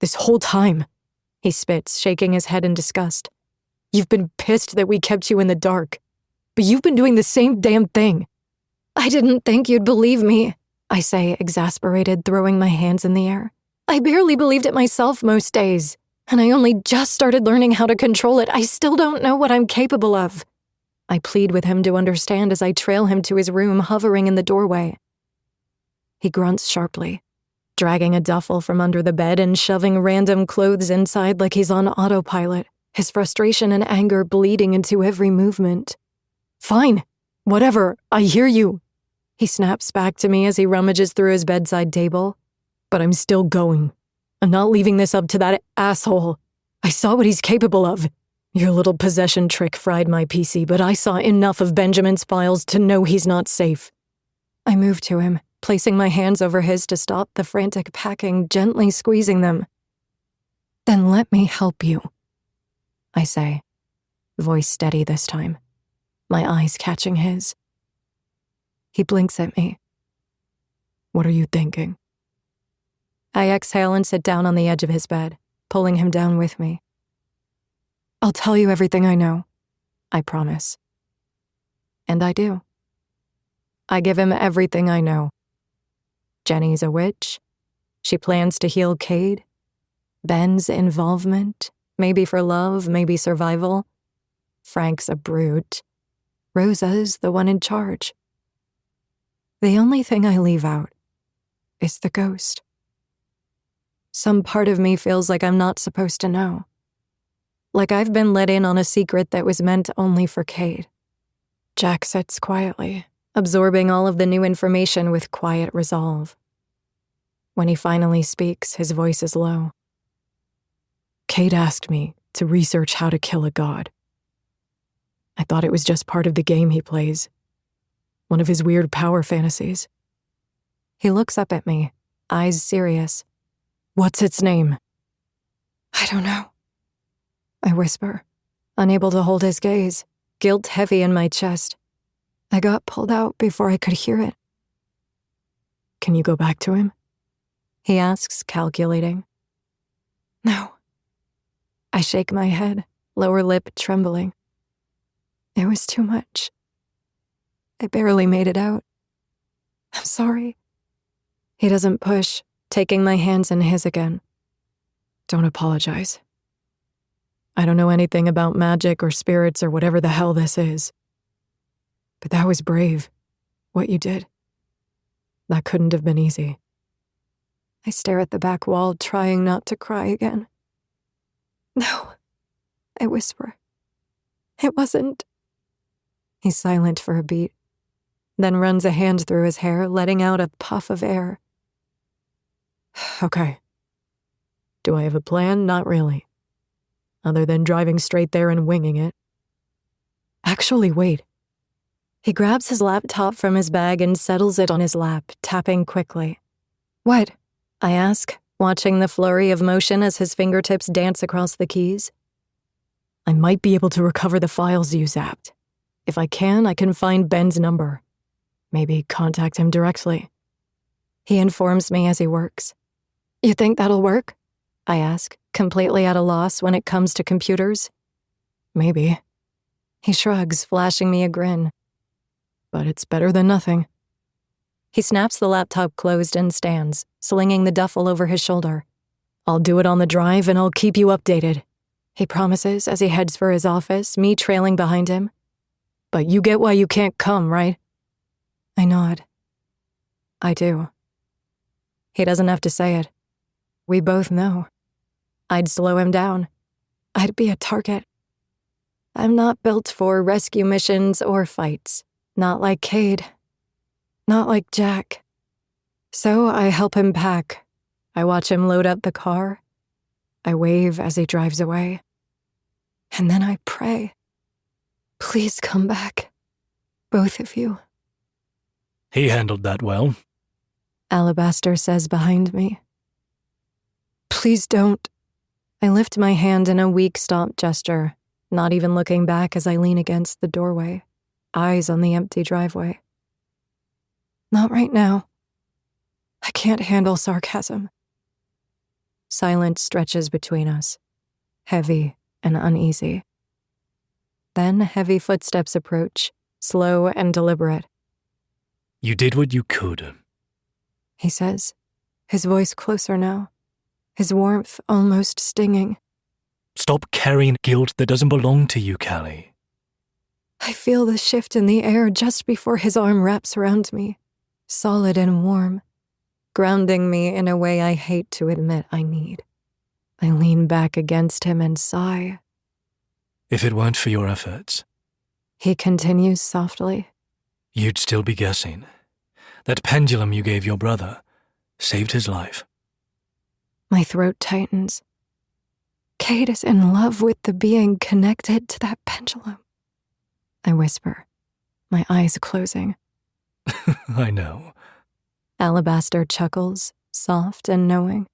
This whole time, he spits, shaking his head in disgust. You've been pissed that we kept you in the dark, but you've been doing the same damn thing. I didn't think you'd believe me, I say, exasperated, throwing my hands in the air. I barely believed it myself most days. And I only just started learning how to control it. I still don't know what I'm capable of. I plead with him to understand as I trail him to his room, hovering in the doorway. He grunts sharply, dragging a duffel from under the bed and shoving random clothes inside like he's on autopilot, his frustration and anger bleeding into every movement. Fine, whatever, I hear you. He snaps back to me as he rummages through his bedside table. But I'm still going. I'm not leaving this up to that asshole. I saw what he's capable of. Your little possession trick fried my PC, but I saw enough of Benjamin's files to know he's not safe. I move to him, placing my hands over his to stop the frantic packing, gently squeezing them. Then let me help you, I say, voice steady this time, my eyes catching his. He blinks at me. What are you thinking? I exhale and sit down on the edge of his bed, pulling him down with me. I'll tell you everything I know, I promise. And I do. I give him everything I know. Jenny's a witch. She plans to heal Cade. Ben's involvement, maybe for love, maybe survival. Frank's a brute. Rosa's the one in charge. The only thing I leave out is the ghost. Some part of me feels like I'm not supposed to know. Like I've been let in on a secret that was meant only for Cade. Jack sits quietly, absorbing all of the new information with quiet resolve. When he finally speaks, his voice is low. Cade asked me to research how to kill a god. I thought it was just part of the game he plays. One of his weird power fantasies. He looks up at me, eyes serious. What's its name? I don't know. I whisper, unable to hold his gaze, guilt heavy in my chest. I got pulled out before I could hear it. Can you go back to him? He asks, calculating. No. I shake my head, lower lip trembling. It was too much. I barely made it out. I'm sorry. He doesn't push, taking my hands in his again. Don't apologize. I don't know anything about magic or spirits or whatever the hell this is. But that was brave, what you did. That couldn't have been easy. I stare at the back wall, trying not to cry again. No, I whisper. It wasn't. He's silent for a beat, then runs a hand through his hair, letting out a puff of air. Okay. Do I have a plan? Not really. Other than driving straight there and winging it. Actually, wait. He grabs his laptop from his bag and settles it on his lap, tapping quickly. What? I ask, watching the flurry of motion as his fingertips dance across the keys. I might be able to recover the files you zapped. If I can find Ben's number. Maybe contact him directly. He informs me as he works. You think that'll work? I ask, completely at a loss when it comes to computers. Maybe. He shrugs, flashing me a grin. But it's better than nothing. He snaps the laptop closed and stands, slinging the duffel over his shoulder. I'll do it on the drive and I'll keep you updated, he promises as he heads for his office, me trailing behind him. But you get why you can't come, right? I nod. I do. He doesn't have to say it. We both know. I'd slow him down. I'd be a target. I'm not built for rescue missions or fights. Not like Cade. Not like Jack. So I help him pack. I watch him load up the car. I wave as he drives away. And then I pray. Please come back. Both of you. He handled that well. Alabaster says behind me. Please don't. I lift my hand in a weak stop gesture, not even looking back as I lean against the doorway, eyes on the empty driveway. Not right now. I can't handle sarcasm. Silence stretches between us, heavy and uneasy. Then heavy footsteps approach, slow and deliberate. You did what you could. He says, his voice closer now, his warmth almost stinging. Stop carrying guilt that doesn't belong to you, Callie. I feel the shift in the air just before his arm wraps around me, solid and warm, grounding me in a way I hate to admit I need. I lean back against him and sigh. If it weren't for your efforts, He continues softly. you'd still be guessing. That pendulum you gave your brother saved his life. My throat tightens. Cade is in love with the being connected to that pendulum. I whisper, my eyes closing. I know. Alabaster chuckles, soft and knowing.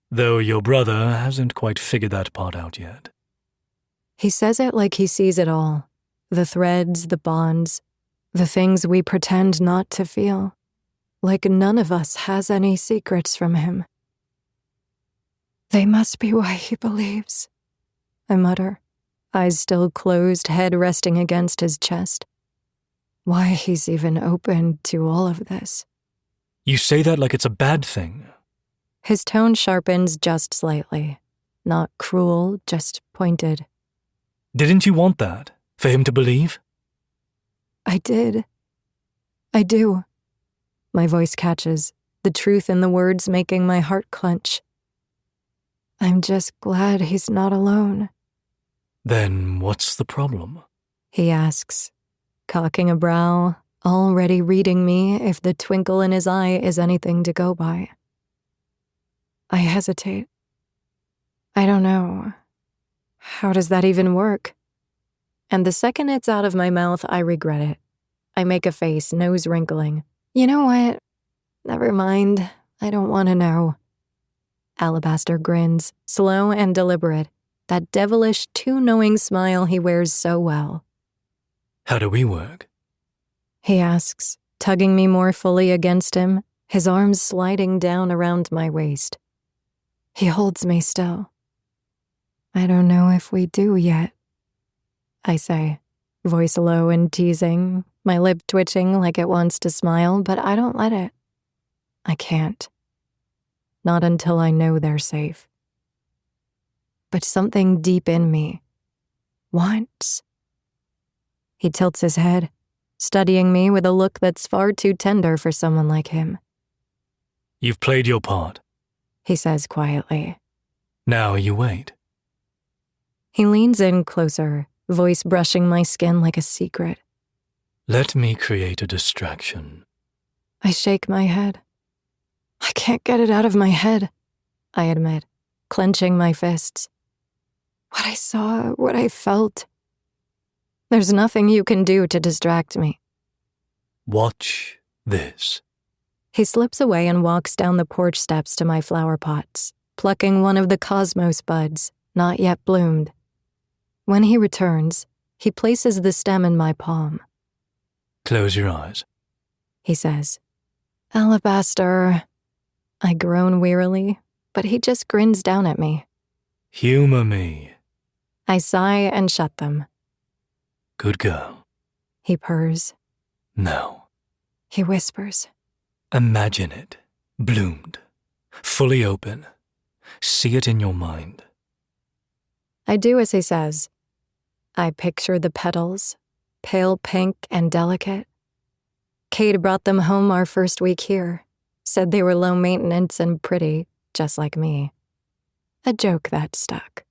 Though your brother hasn't quite figured that part out yet. He says it like he sees it all. The threads, the bonds, the things we pretend not to feel. Like none of us has any secrets from him. They must be why he believes, I mutter, eyes still closed, head resting against his chest. Why he's even open to all of this. You say that like it's a bad thing. His tone sharpens just slightly. Not cruel, just pointed. Didn't you want that? For him to believe? I did. I do. My voice catches, the truth in the words making my heart clench. I'm just glad he's not alone. Then what's the problem? He asks, cocking a brow, already reading me if the twinkle in his eye is anything to go by. I hesitate. I don't know. How does that even work? And the second it's out of my mouth, I regret it. I make a face, nose wrinkling. You know what? Never mind. I don't want to know. Alabaster grins, slow and deliberate, that devilish, too-knowing smile he wears so well. How do we work? He asks, tugging me more fully against him, his arms sliding down around my waist. He holds me still. I don't know if we do yet, I say, voice low and teasing, my lip twitching like it wants to smile, but I don't let it. I can't. Not until I know they're safe. But something deep in me wants. He tilts his head, studying me with a look that's far too tender for someone like him. You've played your part. He says quietly. Now you wait. He leans in closer, voice brushing my skin like a secret. Let me create a distraction. I shake my head. I can't get it out of my head, I admit, clenching my fists. What I saw, what I felt. There's nothing you can do to distract me. Watch this. He slips away and walks down the porch steps to my flower pots, plucking one of the cosmos buds, not yet bloomed. When he returns, he places the stem in my palm. Close your eyes. He says, Alabaster. I groan wearily, but he just grins down at me. Humor me. I sigh and shut them. Good girl. He purrs. Now, He whispers. imagine it. Bloomed. Fully open. See it in your mind. I do as he says. I picture the petals, pale pink and delicate. Cade brought them home our first week here, said they were low maintenance and pretty, just like me. A joke that stuck.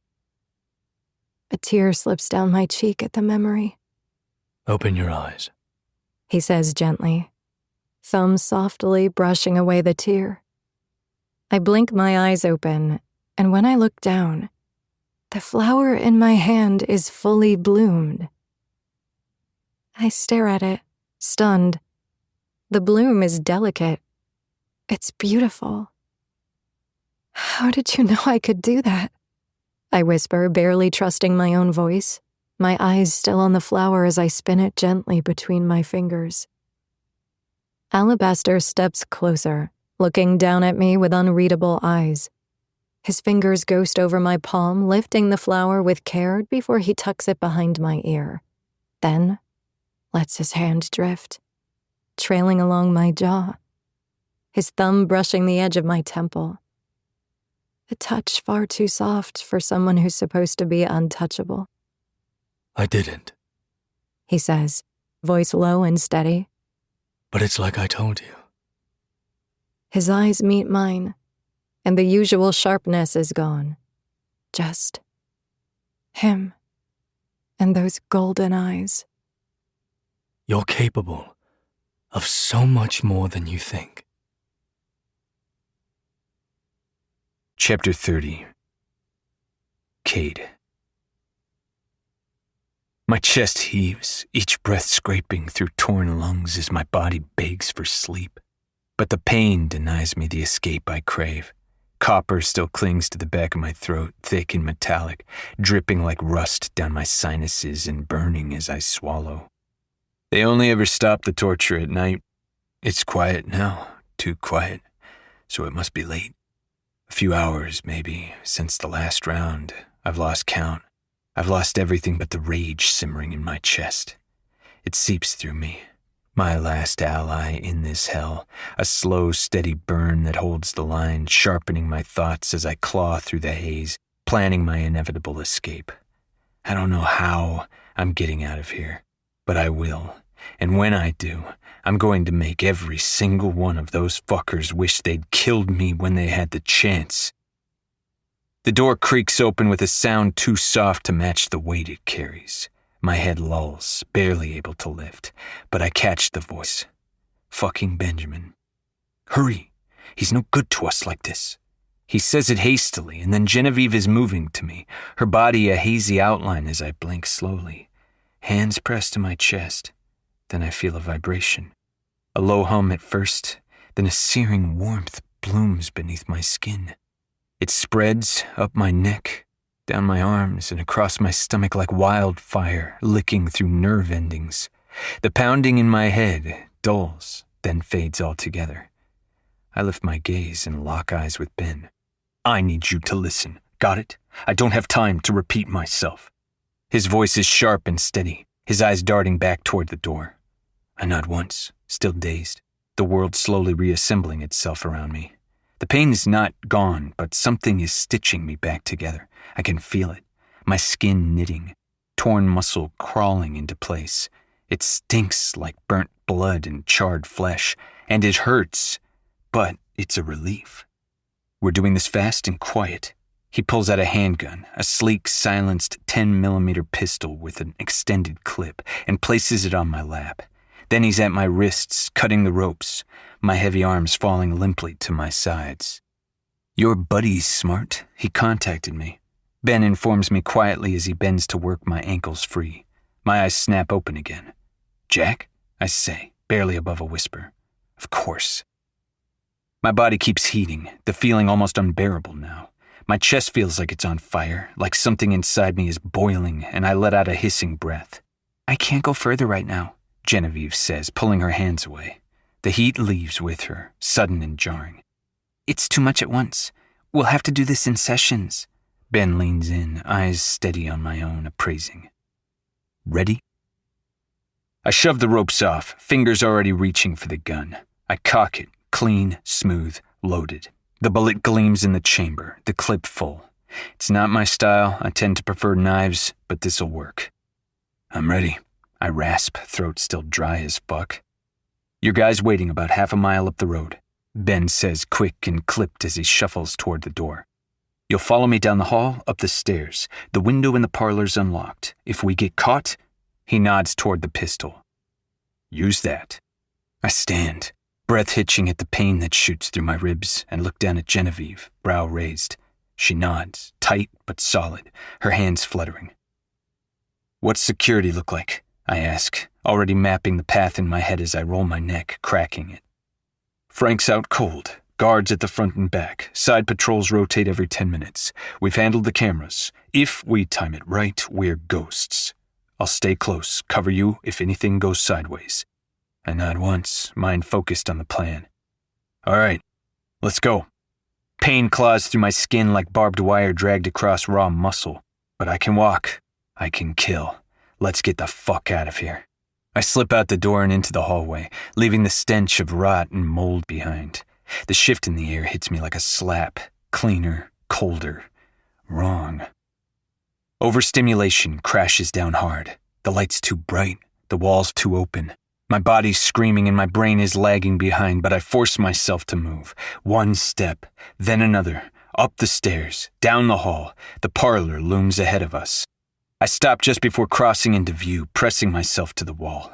A tear slips down my cheek at the memory. Open your eyes. He says gently, thumb softly brushing away the tear. I blink my eyes open, and when I look down, the flower in my hand is fully bloomed. I stare at it, stunned. The bloom is delicate. It's beautiful. How did you know I could do that? I whisper, barely trusting my own voice, my eyes still on the flower as I spin it gently between my fingers. Alabaster steps closer, looking down at me with unreadable eyes. His fingers ghost over my palm, lifting the flower with care before he tucks it behind my ear. Then lets his hand drift, trailing along my jaw, his thumb brushing the edge of my temple. a touch far too soft for someone who's supposed to be untouchable. I didn't. He says, voice low and steady. But it's like I told you. His eyes meet mine, and the usual sharpness is gone. Just him and those golden eyes. You're capable of so much more than you think. Chapter 30. Cade. My chest heaves, each breath scraping through torn lungs as my body begs for sleep. But the pain denies me the escape I crave. Copper still clings to the back of my throat, thick and metallic, dripping like rust down my sinuses and burning as I swallow. They only ever stop the torture at night. It's quiet now, too quiet, so it must be late. A few hours, maybe, since the last round. I've lost count. I've lost everything but the rage simmering in my chest. It seeps through me. My last ally in this hell, a slow, steady burn that holds the line, sharpening my thoughts as I claw through the haze, planning my inevitable escape. I don't know how I'm getting out of here, but I will. And when I do, I'm going to make every single one of those fuckers wish they'd killed me when they had the chance. The door creaks open with a sound too soft to match the weight it carries. My head lulls, barely able to lift, but I catch the voice. Fucking Benjamin. Hurry! He's no good to us like this. He says it hastily, and then Genevieve is moving to me, her body a hazy outline as I blink slowly. Hands pressed to my chest. Then I feel a vibration. A low hum at first, then a searing warmth blooms beneath my skin. It spreads up my neck, down my arms, and across my stomach like wildfire, licking through nerve endings. The pounding in my head dulls, then fades altogether. I lift my gaze and lock eyes with Ben. I need you to listen. Got it? I don't have time to repeat myself. His voice is sharp and steady, his eyes darting back toward the door. I nod once, still dazed, the world slowly reassembling itself around me. The pain is not gone, but something is stitching me back together. I can feel it, my skin knitting, torn muscle crawling into place. It stinks like burnt blood and charred flesh, and it hurts, but it's a relief. We're doing this fast and quiet. He pulls out a handgun, a sleek, silenced 10mm pistol with an extended clip, and places it on my lap. Then he's at my wrists, cutting the ropes, my heavy arms falling limply to my sides. Your buddy's smart. He contacted me. Ben informs me quietly as he bends to work my ankles free. My eyes snap open again. Jack? I say, barely above a whisper. Of course. My body keeps heating, the feeling almost unbearable now. My chest feels like it's on fire, like something inside me is boiling, and I let out a hissing breath. I can't go further right now, Genevieve says, pulling her hands away. The heat leaves with her, sudden and jarring. It's too much at once. We'll have to do this in sessions. Ben leans in, eyes steady on my own, appraising. Ready? I shove the ropes off, fingers already reaching for the gun. I cock it, clean, smooth, loaded. The bullet gleams in the chamber, the clip full. It's not my style. I tend to prefer knives, but this'll work. I'm ready. I rasp, throat still dry as fuck. Your guy's waiting about half a mile up the road, Ben says quick and clipped as he shuffles toward the door. You'll follow me down the hall, up the stairs. The window in the parlor's unlocked. If we get caught, he nods toward the pistol. Use that. I stand, breath hitching at the pain that shoots through my ribs, and look down at Genevieve, brow raised. She nods, tight but solid, her hands fluttering. What's security look like? I ask, already mapping the path in my head as I roll my neck, cracking it. Frank's out cold. Guards at the front and back. Side patrols rotate every 10 minutes. We've handled the cameras. If we time it right, we're ghosts. I'll stay close, cover you if anything goes sideways. I nod once, mind focused on the plan. All right, let's go. Pain claws through my skin like barbed wire dragged across raw muscle. But I can walk. I can kill. Let's get the fuck out of here. I slip out the door and into the hallway, leaving the stench of rot and mold behind. The shift in the air hits me like a slap, cleaner, colder, wrong. Overstimulation crashes down hard. The light's too bright, the wall's too open. My body's screaming and my brain is lagging behind, but I force myself to move. One step, then another, up the stairs, down the hall. The parlor looms ahead of us. I stop just before crossing into view, pressing myself to the wall.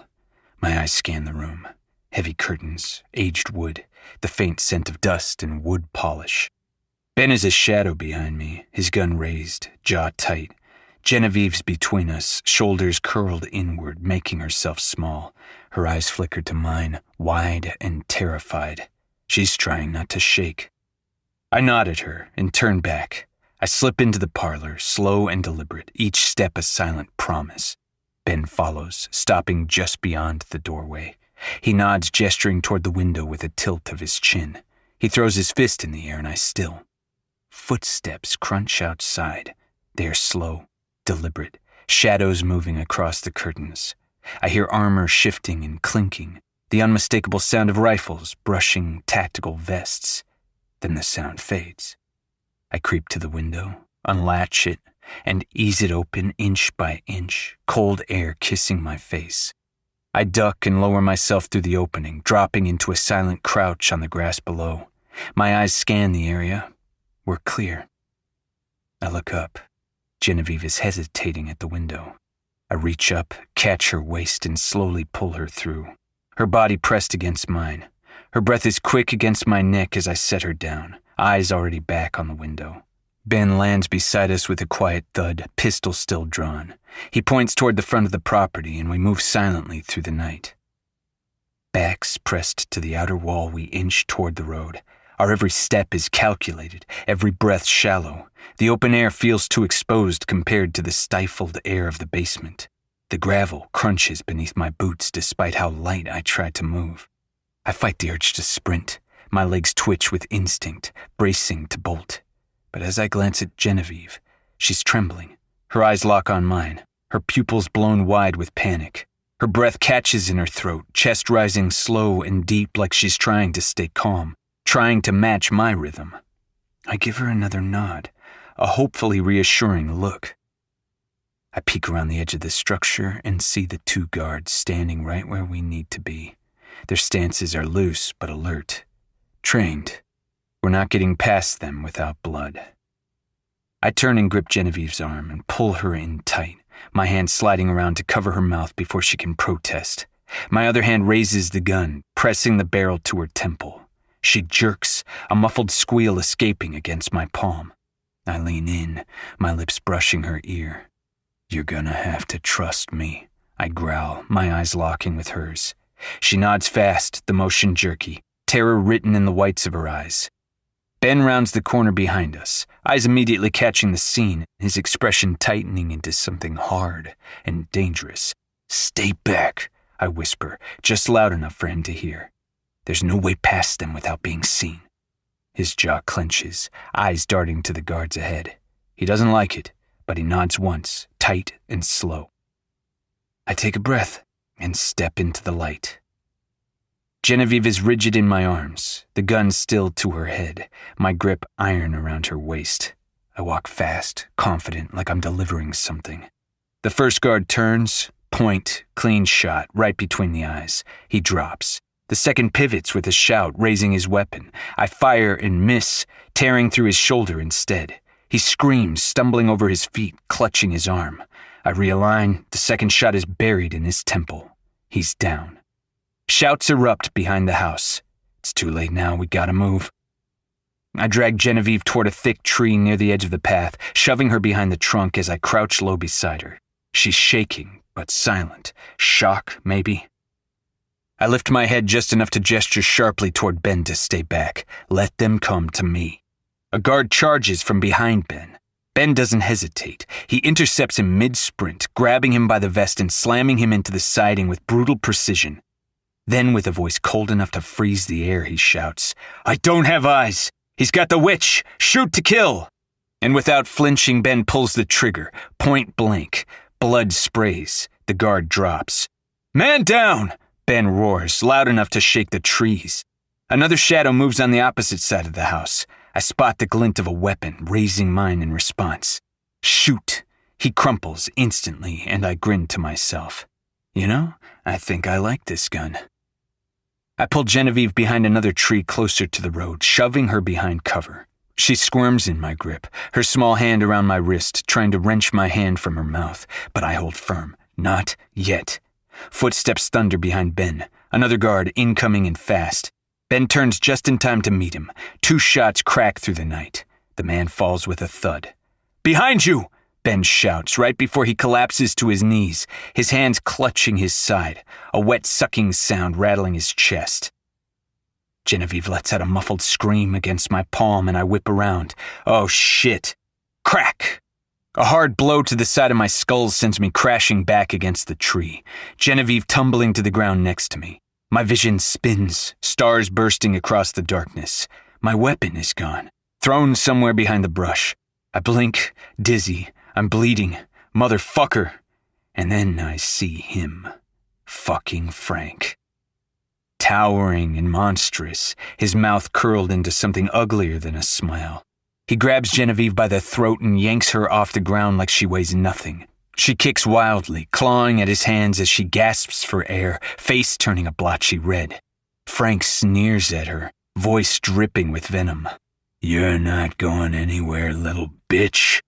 My eyes scan the room. Heavy curtains, aged wood, the faint scent of dust and wood polish. Ben is a shadow behind me, his gun raised, jaw tight. Genevieve's between us, shoulders curled inward, making herself small. Her eyes flicker to mine, wide and terrified. She's trying not to shake. I nod at her and turn back. I slip into the parlor, slow and deliberate, each step a silent promise. Ben follows, stopping just beyond the doorway. He nods, gesturing toward the window with a tilt of his chin. He throws his fist in the air and I still. Footsteps crunch outside. They are slow, deliberate, shadows moving across the curtains. I hear armor shifting and clinking, the unmistakable sound of rifles brushing tactical vests. Then the sound fades. I creep to the window, unlatch it, and ease it open inch by inch, cold air kissing my face. I duck and lower myself through the opening, dropping into a silent crouch on the grass below. My eyes scan the area. We're clear. I look up. Genevieve is hesitating at the window. I reach up, catch her waist, and slowly pull her through. Her body pressed against mine. Her breath is quick against my neck as I set her down, eyes already back on the window. Ben lands beside us with a quiet thud, pistol still drawn. He points toward the front of the property, and we move silently through the night. Backs pressed to the outer wall, we inch toward the road. Our every step is calculated, every breath shallow. The open air feels too exposed compared to the stifled air of the basement. The gravel crunches beneath my boots despite how light I try to move. I fight the urge to sprint. My legs twitch with instinct, bracing to bolt. But as I glance at Genevieve, she's trembling. Her eyes lock on mine, her pupils blown wide with panic. Her breath catches in her throat, chest rising slow and deep like she's trying to stay calm, trying to match my rhythm. I give her another nod, a hopefully reassuring look. I peek around the edge of the structure and see the two guards standing right where we need to be. Their stances are loose but alert, trained. We're not getting past them without blood. I turn and grip Genevieve's arm and pull her in tight, my hand sliding around to cover her mouth before she can protest. My other hand raises the gun, pressing the barrel to her temple. She jerks, a muffled squeal escaping against my palm. I lean in, my lips brushing her ear. "You're gonna have to trust me," I growl, my eyes locking with hers. She nods fast, the motion jerky, terror written in the whites of her eyes. Ben rounds the corner behind us, eyes immediately catching the scene, his expression tightening into something hard and dangerous. "Stay back," I whisper, just loud enough for him to hear. There's no way past them without being seen. His jaw clenches, eyes darting to the guards ahead. He doesn't like it, but he nods once, tight and slow. I take a breath and step into the light. Genevieve is rigid in my arms, the gun still to her head, my grip iron around her waist. I walk fast, confident, like I'm delivering something. The first guard turns, point, clean shot, right between the eyes. He drops. The second pivots with a shout, raising his weapon. I fire and miss, tearing through his shoulder instead. He screams, stumbling over his feet, clutching his arm. I realign, the second shot is buried in his temple. He's down. Shouts erupt behind the house. It's too late now, we gotta move. I drag Genevieve toward a thick tree near the edge of the path, shoving her behind the trunk as I crouch low beside her. She's shaking, but silent. Shock, maybe? I lift my head just enough to gesture sharply toward Ben to stay back. Let them come to me. A guard charges from behind Ben. Ben doesn't hesitate. He intercepts him mid-sprint, grabbing him by the vest and slamming him into the siding with brutal precision. Then, with a voice cold enough to freeze the air, he shouts, "I don't have eyes! He's got the witch! Shoot to kill!" And without flinching, Ben pulls the trigger, point blank. Blood sprays. The guard drops. "Man down!" Ben roars, loud enough to shake the trees. Another shadow moves on the opposite side of the house. I spot the glint of a weapon, raising mine in response. Shoot! He crumples instantly, and I grin to myself. You know, I think I like this gun. I pull Genevieve behind another tree closer to the road, shoving her behind cover. She squirms in my grip, her small hand around my wrist, trying to wrench my hand from her mouth, but I hold firm. Not yet. Footsteps thunder behind Ben, another guard incoming and fast. Ben turns just in time to meet him. 2 shots crack through the night. The man falls with a thud. "Behind you!" Ben shouts right before he collapses to his knees, his hands clutching his side, a wet sucking sound rattling his chest. Genevieve lets out a muffled scream against my palm and I whip around. Oh shit. Crack! A hard blow to the side of my skull sends me crashing back against the tree, Genevieve tumbling to the ground next to me. My vision spins, stars bursting across the darkness. My weapon is gone, thrown somewhere behind the brush. I blink, dizzy. I'm bleeding. Motherfucker. And then I see him. Fucking Frank. Towering and monstrous, his mouth curled into something uglier than a smile. He grabs Genevieve by the throat and yanks her off the ground like she weighs nothing. She kicks wildly, clawing at his hands as she gasps for air, face turning a blotchy red. Frank sneers at her, voice dripping with venom. "You're not going anywhere, little bitch."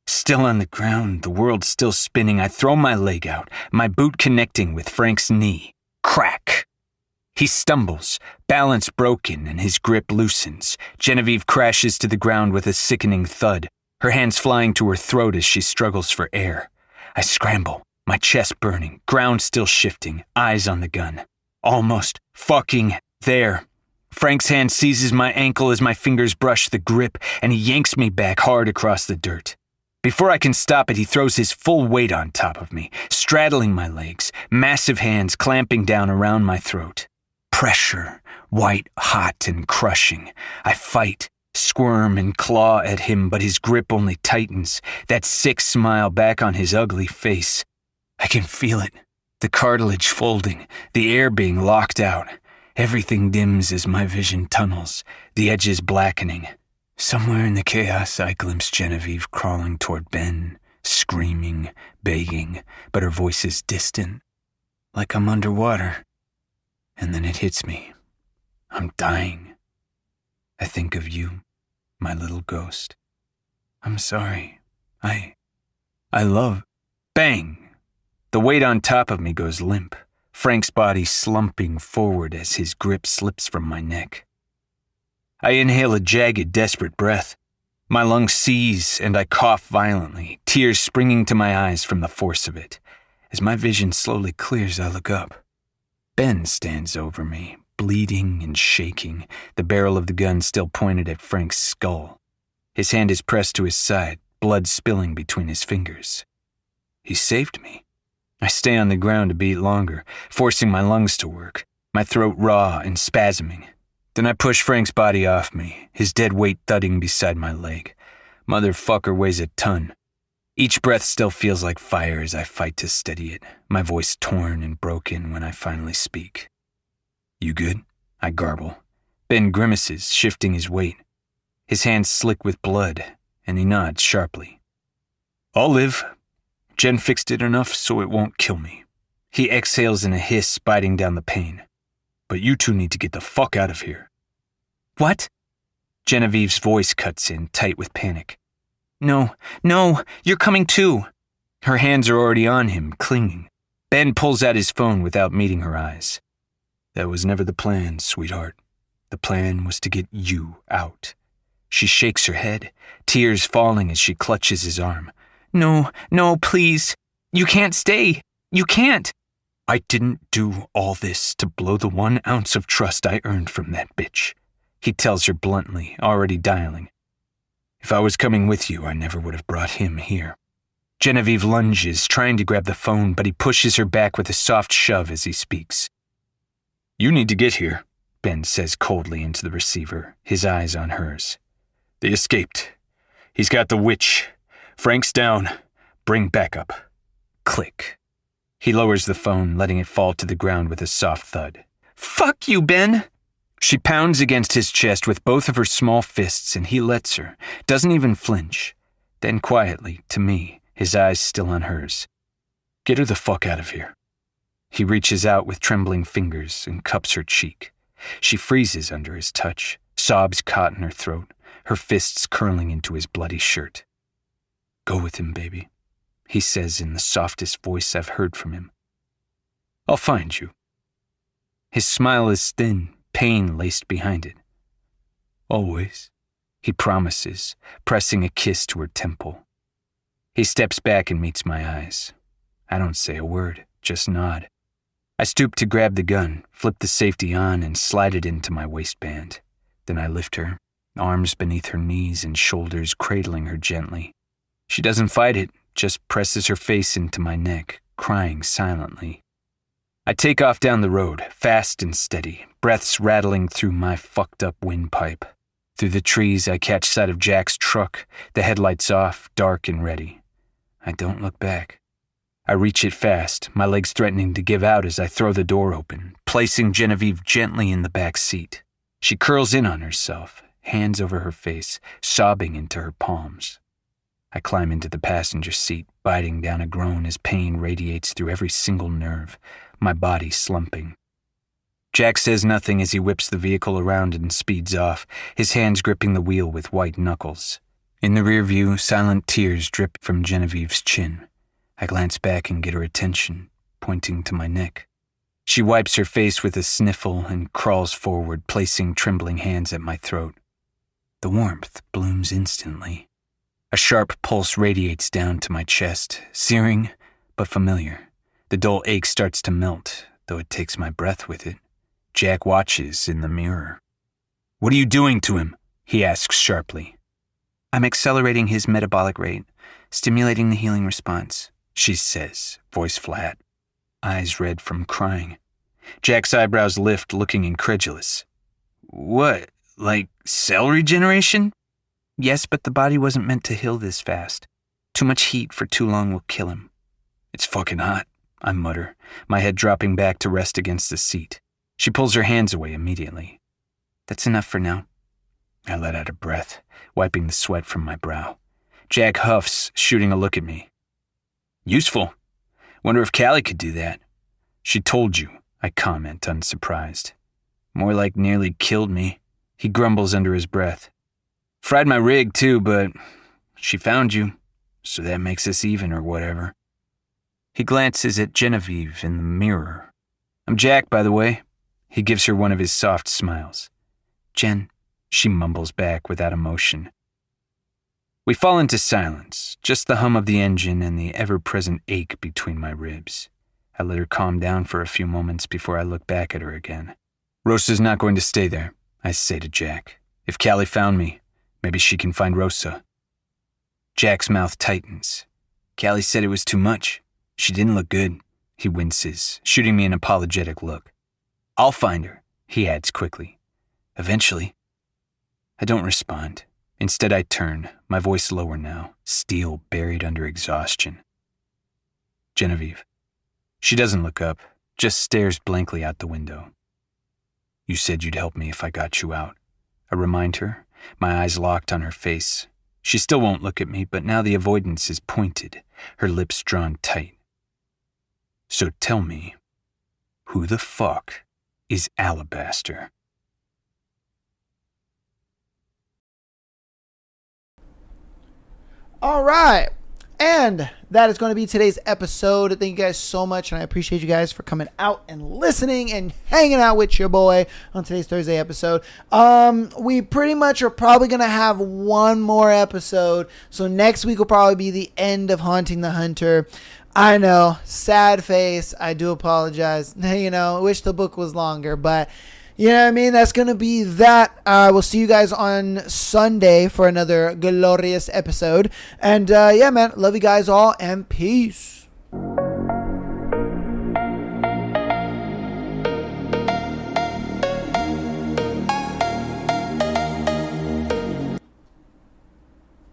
Still on the ground, the world still spinning, I throw my leg out, my boot connecting with Frank's knee. Crack! He stumbles, balance broken, and his grip loosens. Genevieve crashes to the ground with a sickening thud, her hands flying to her throat as she struggles for air. I scramble, my chest burning, ground still shifting, eyes on the gun. Almost fucking there. Frank's hand seizes my ankle as my fingers brush the grip, and he yanks me back hard across the dirt. Before I can stop it, he throws his full weight on top of me, straddling my legs, massive hands clamping down around my throat. Pressure, white, hot, and crushing. I fight, squirm, and claw at him, but his grip only tightens, that sick smile back on his ugly face. I can feel it, the cartilage folding, the air being locked out. Everything dims as my vision tunnels, the edges blackening. Somewhere in the chaos, I glimpse Genevieve crawling toward Ben, screaming, begging, but her voice is distant, like I'm underwater. And then it hits me. I'm dying. I think of you, my little ghost. I'm sorry. I love... Bang! The weight on top of me goes limp, Frank's body slumping forward as his grip slips from my neck. I inhale a jagged, desperate breath. My lungs seize and I cough violently, tears springing to my eyes from the force of it. As my vision slowly clears, I look up. Ben stands over me, bleeding and shaking, the barrel of the gun still pointed at Frank's skull. His hand is pressed to his side, blood spilling between his fingers. He saved me. I stay on the ground a beat longer, forcing my lungs to work, my throat raw and spasming. Then I push Frank's body off me, his dead weight thudding beside my leg. Motherfucker weighs a ton. Each breath still feels like fire as I fight to steady it, my voice torn and broken when I finally speak. "You good?" I garble. Ben grimaces, shifting his weight. His hands slick with blood, and he nods sharply. "I'll live. Jen fixed it enough so it won't kill me." He exhales in a hiss, biting down the pain. "But you two need to get the fuck out of here." "What?" Genevieve's voice cuts in, tight with panic. No, you're coming too." Her hands are already on him, clinging. Ben pulls out his phone without meeting her eyes. "That was never the plan, sweetheart. The plan was to get you out." She shakes her head, tears falling as she clutches his arm. No, please. You can't stay. You can't." "I didn't do all this to blow the 1 ounce of trust I earned from that bitch," he tells her bluntly, already dialing. "If I was coming with you, I never would have brought him here." Genevieve lunges, trying to grab the phone, but he pushes her back with a soft shove as he speaks. "You need to get here," Ben says coldly into the receiver, his eyes on hers. "They escaped. He's got the witch. Frank's down. Bring backup." Click. He lowers the phone, letting it fall to the ground with a soft thud. "Fuck you, Ben!" She pounds against his chest with both of her small fists, and he lets her, doesn't even flinch. Then quietly, to me, his eyes still on hers. Get her the fuck out of here. He reaches out with trembling fingers and cups her cheek. She freezes under his touch, sobs caught in her throat, her fists curling into his bloody shirt. Go with him, baby, he says in the softest voice I've heard from him. I'll find you. His smile is thin, pain laced behind it. Always, he promises, pressing a kiss to her temple. He steps back and meets my eyes. I don't say a word, just nod. I stoop to grab the gun, flip the safety on, and slide it into my waistband. Then I lift her, arms beneath her knees and shoulders cradling her gently. She doesn't fight it, just presses her face into my neck, crying silently. I take off down the road, fast and steady, breaths rattling through my fucked up windpipe. Through the trees, I catch sight of Jack's truck, the headlights off, dark and ready. I don't look back. I reach it fast, my legs threatening to give out as I throw the door open, placing Genevieve gently in the back seat. She curls in on herself, hands over her face, sobbing into her palms. I climb into the passenger seat, biting down a groan as pain radiates through every single nerve, my body slumping. Jack says nothing as he whips the vehicle around and speeds off, his hands gripping the wheel with white knuckles. In the rear view, silent tears drip from Genevieve's chin. I glance back and get her attention, pointing to my neck. She wipes her face with a sniffle and crawls forward, placing trembling hands at my throat. The warmth blooms instantly. A sharp pulse radiates down to my chest, searing but familiar. The dull ache starts to melt, though it takes my breath with it. Jack watches in the mirror. What are you doing to him? He asks sharply. I'm accelerating his metabolic rate, stimulating the healing response, she says, voice flat, eyes red from crying. Jack's eyebrows lift, looking incredulous. What, like cell regeneration? Yes, but the body wasn't meant to heal this fast. Too much heat for too long will kill him. It's fucking hot, I mutter, my head dropping back to rest against the seat. She pulls her hands away immediately. That's enough for now. I let out a breath, wiping the sweat from my brow. Jack huffs, shooting a look at me. Useful. Wonder if Callie could do that. She told you, I comment, unsurprised. More like nearly killed me, he grumbles under his breath. Fried my rig too, but she found you, so that makes us even or whatever. He glances at Genevieve in the mirror. I'm Jack, by the way. He gives her one of his soft smiles. Jen, she mumbles back without emotion. We fall into silence, just the hum of the engine and the ever-present ache between my ribs. I let her calm down for a few moments before I look back at her again. Rosa's not going to stay there, I say to Jack. If Callie found me, maybe she can find Rosa. Jack's mouth tightens. Callie said it was too much. She didn't look good, he winces, shooting me an apologetic look. I'll find her, he adds quickly. Eventually. I don't respond. Instead, I turn, my voice lower now, steel buried under exhaustion. Genevieve. She doesn't look up, just stares blankly out the window. You said you'd help me if I got you out. I remind her, my eyes locked on her face. She still won't look at me, but now the avoidance is pointed, her lips drawn tight. So tell me, who the fuck is Alabaster? All right. And that is going to be today's episode. Thank you guys so much. And I appreciate you guys for coming out and listening and hanging out with your boy on today's Thursday episode. We pretty much are probably going to have one more episode. So next week will probably be the end of Haunting the Hunter. I know, sad face. I do apologize. I wish the book was longer, but you know what I mean? That's going to be that. We'll see you guys on Sunday for another glorious episode. And yeah, man, love you guys all and peace.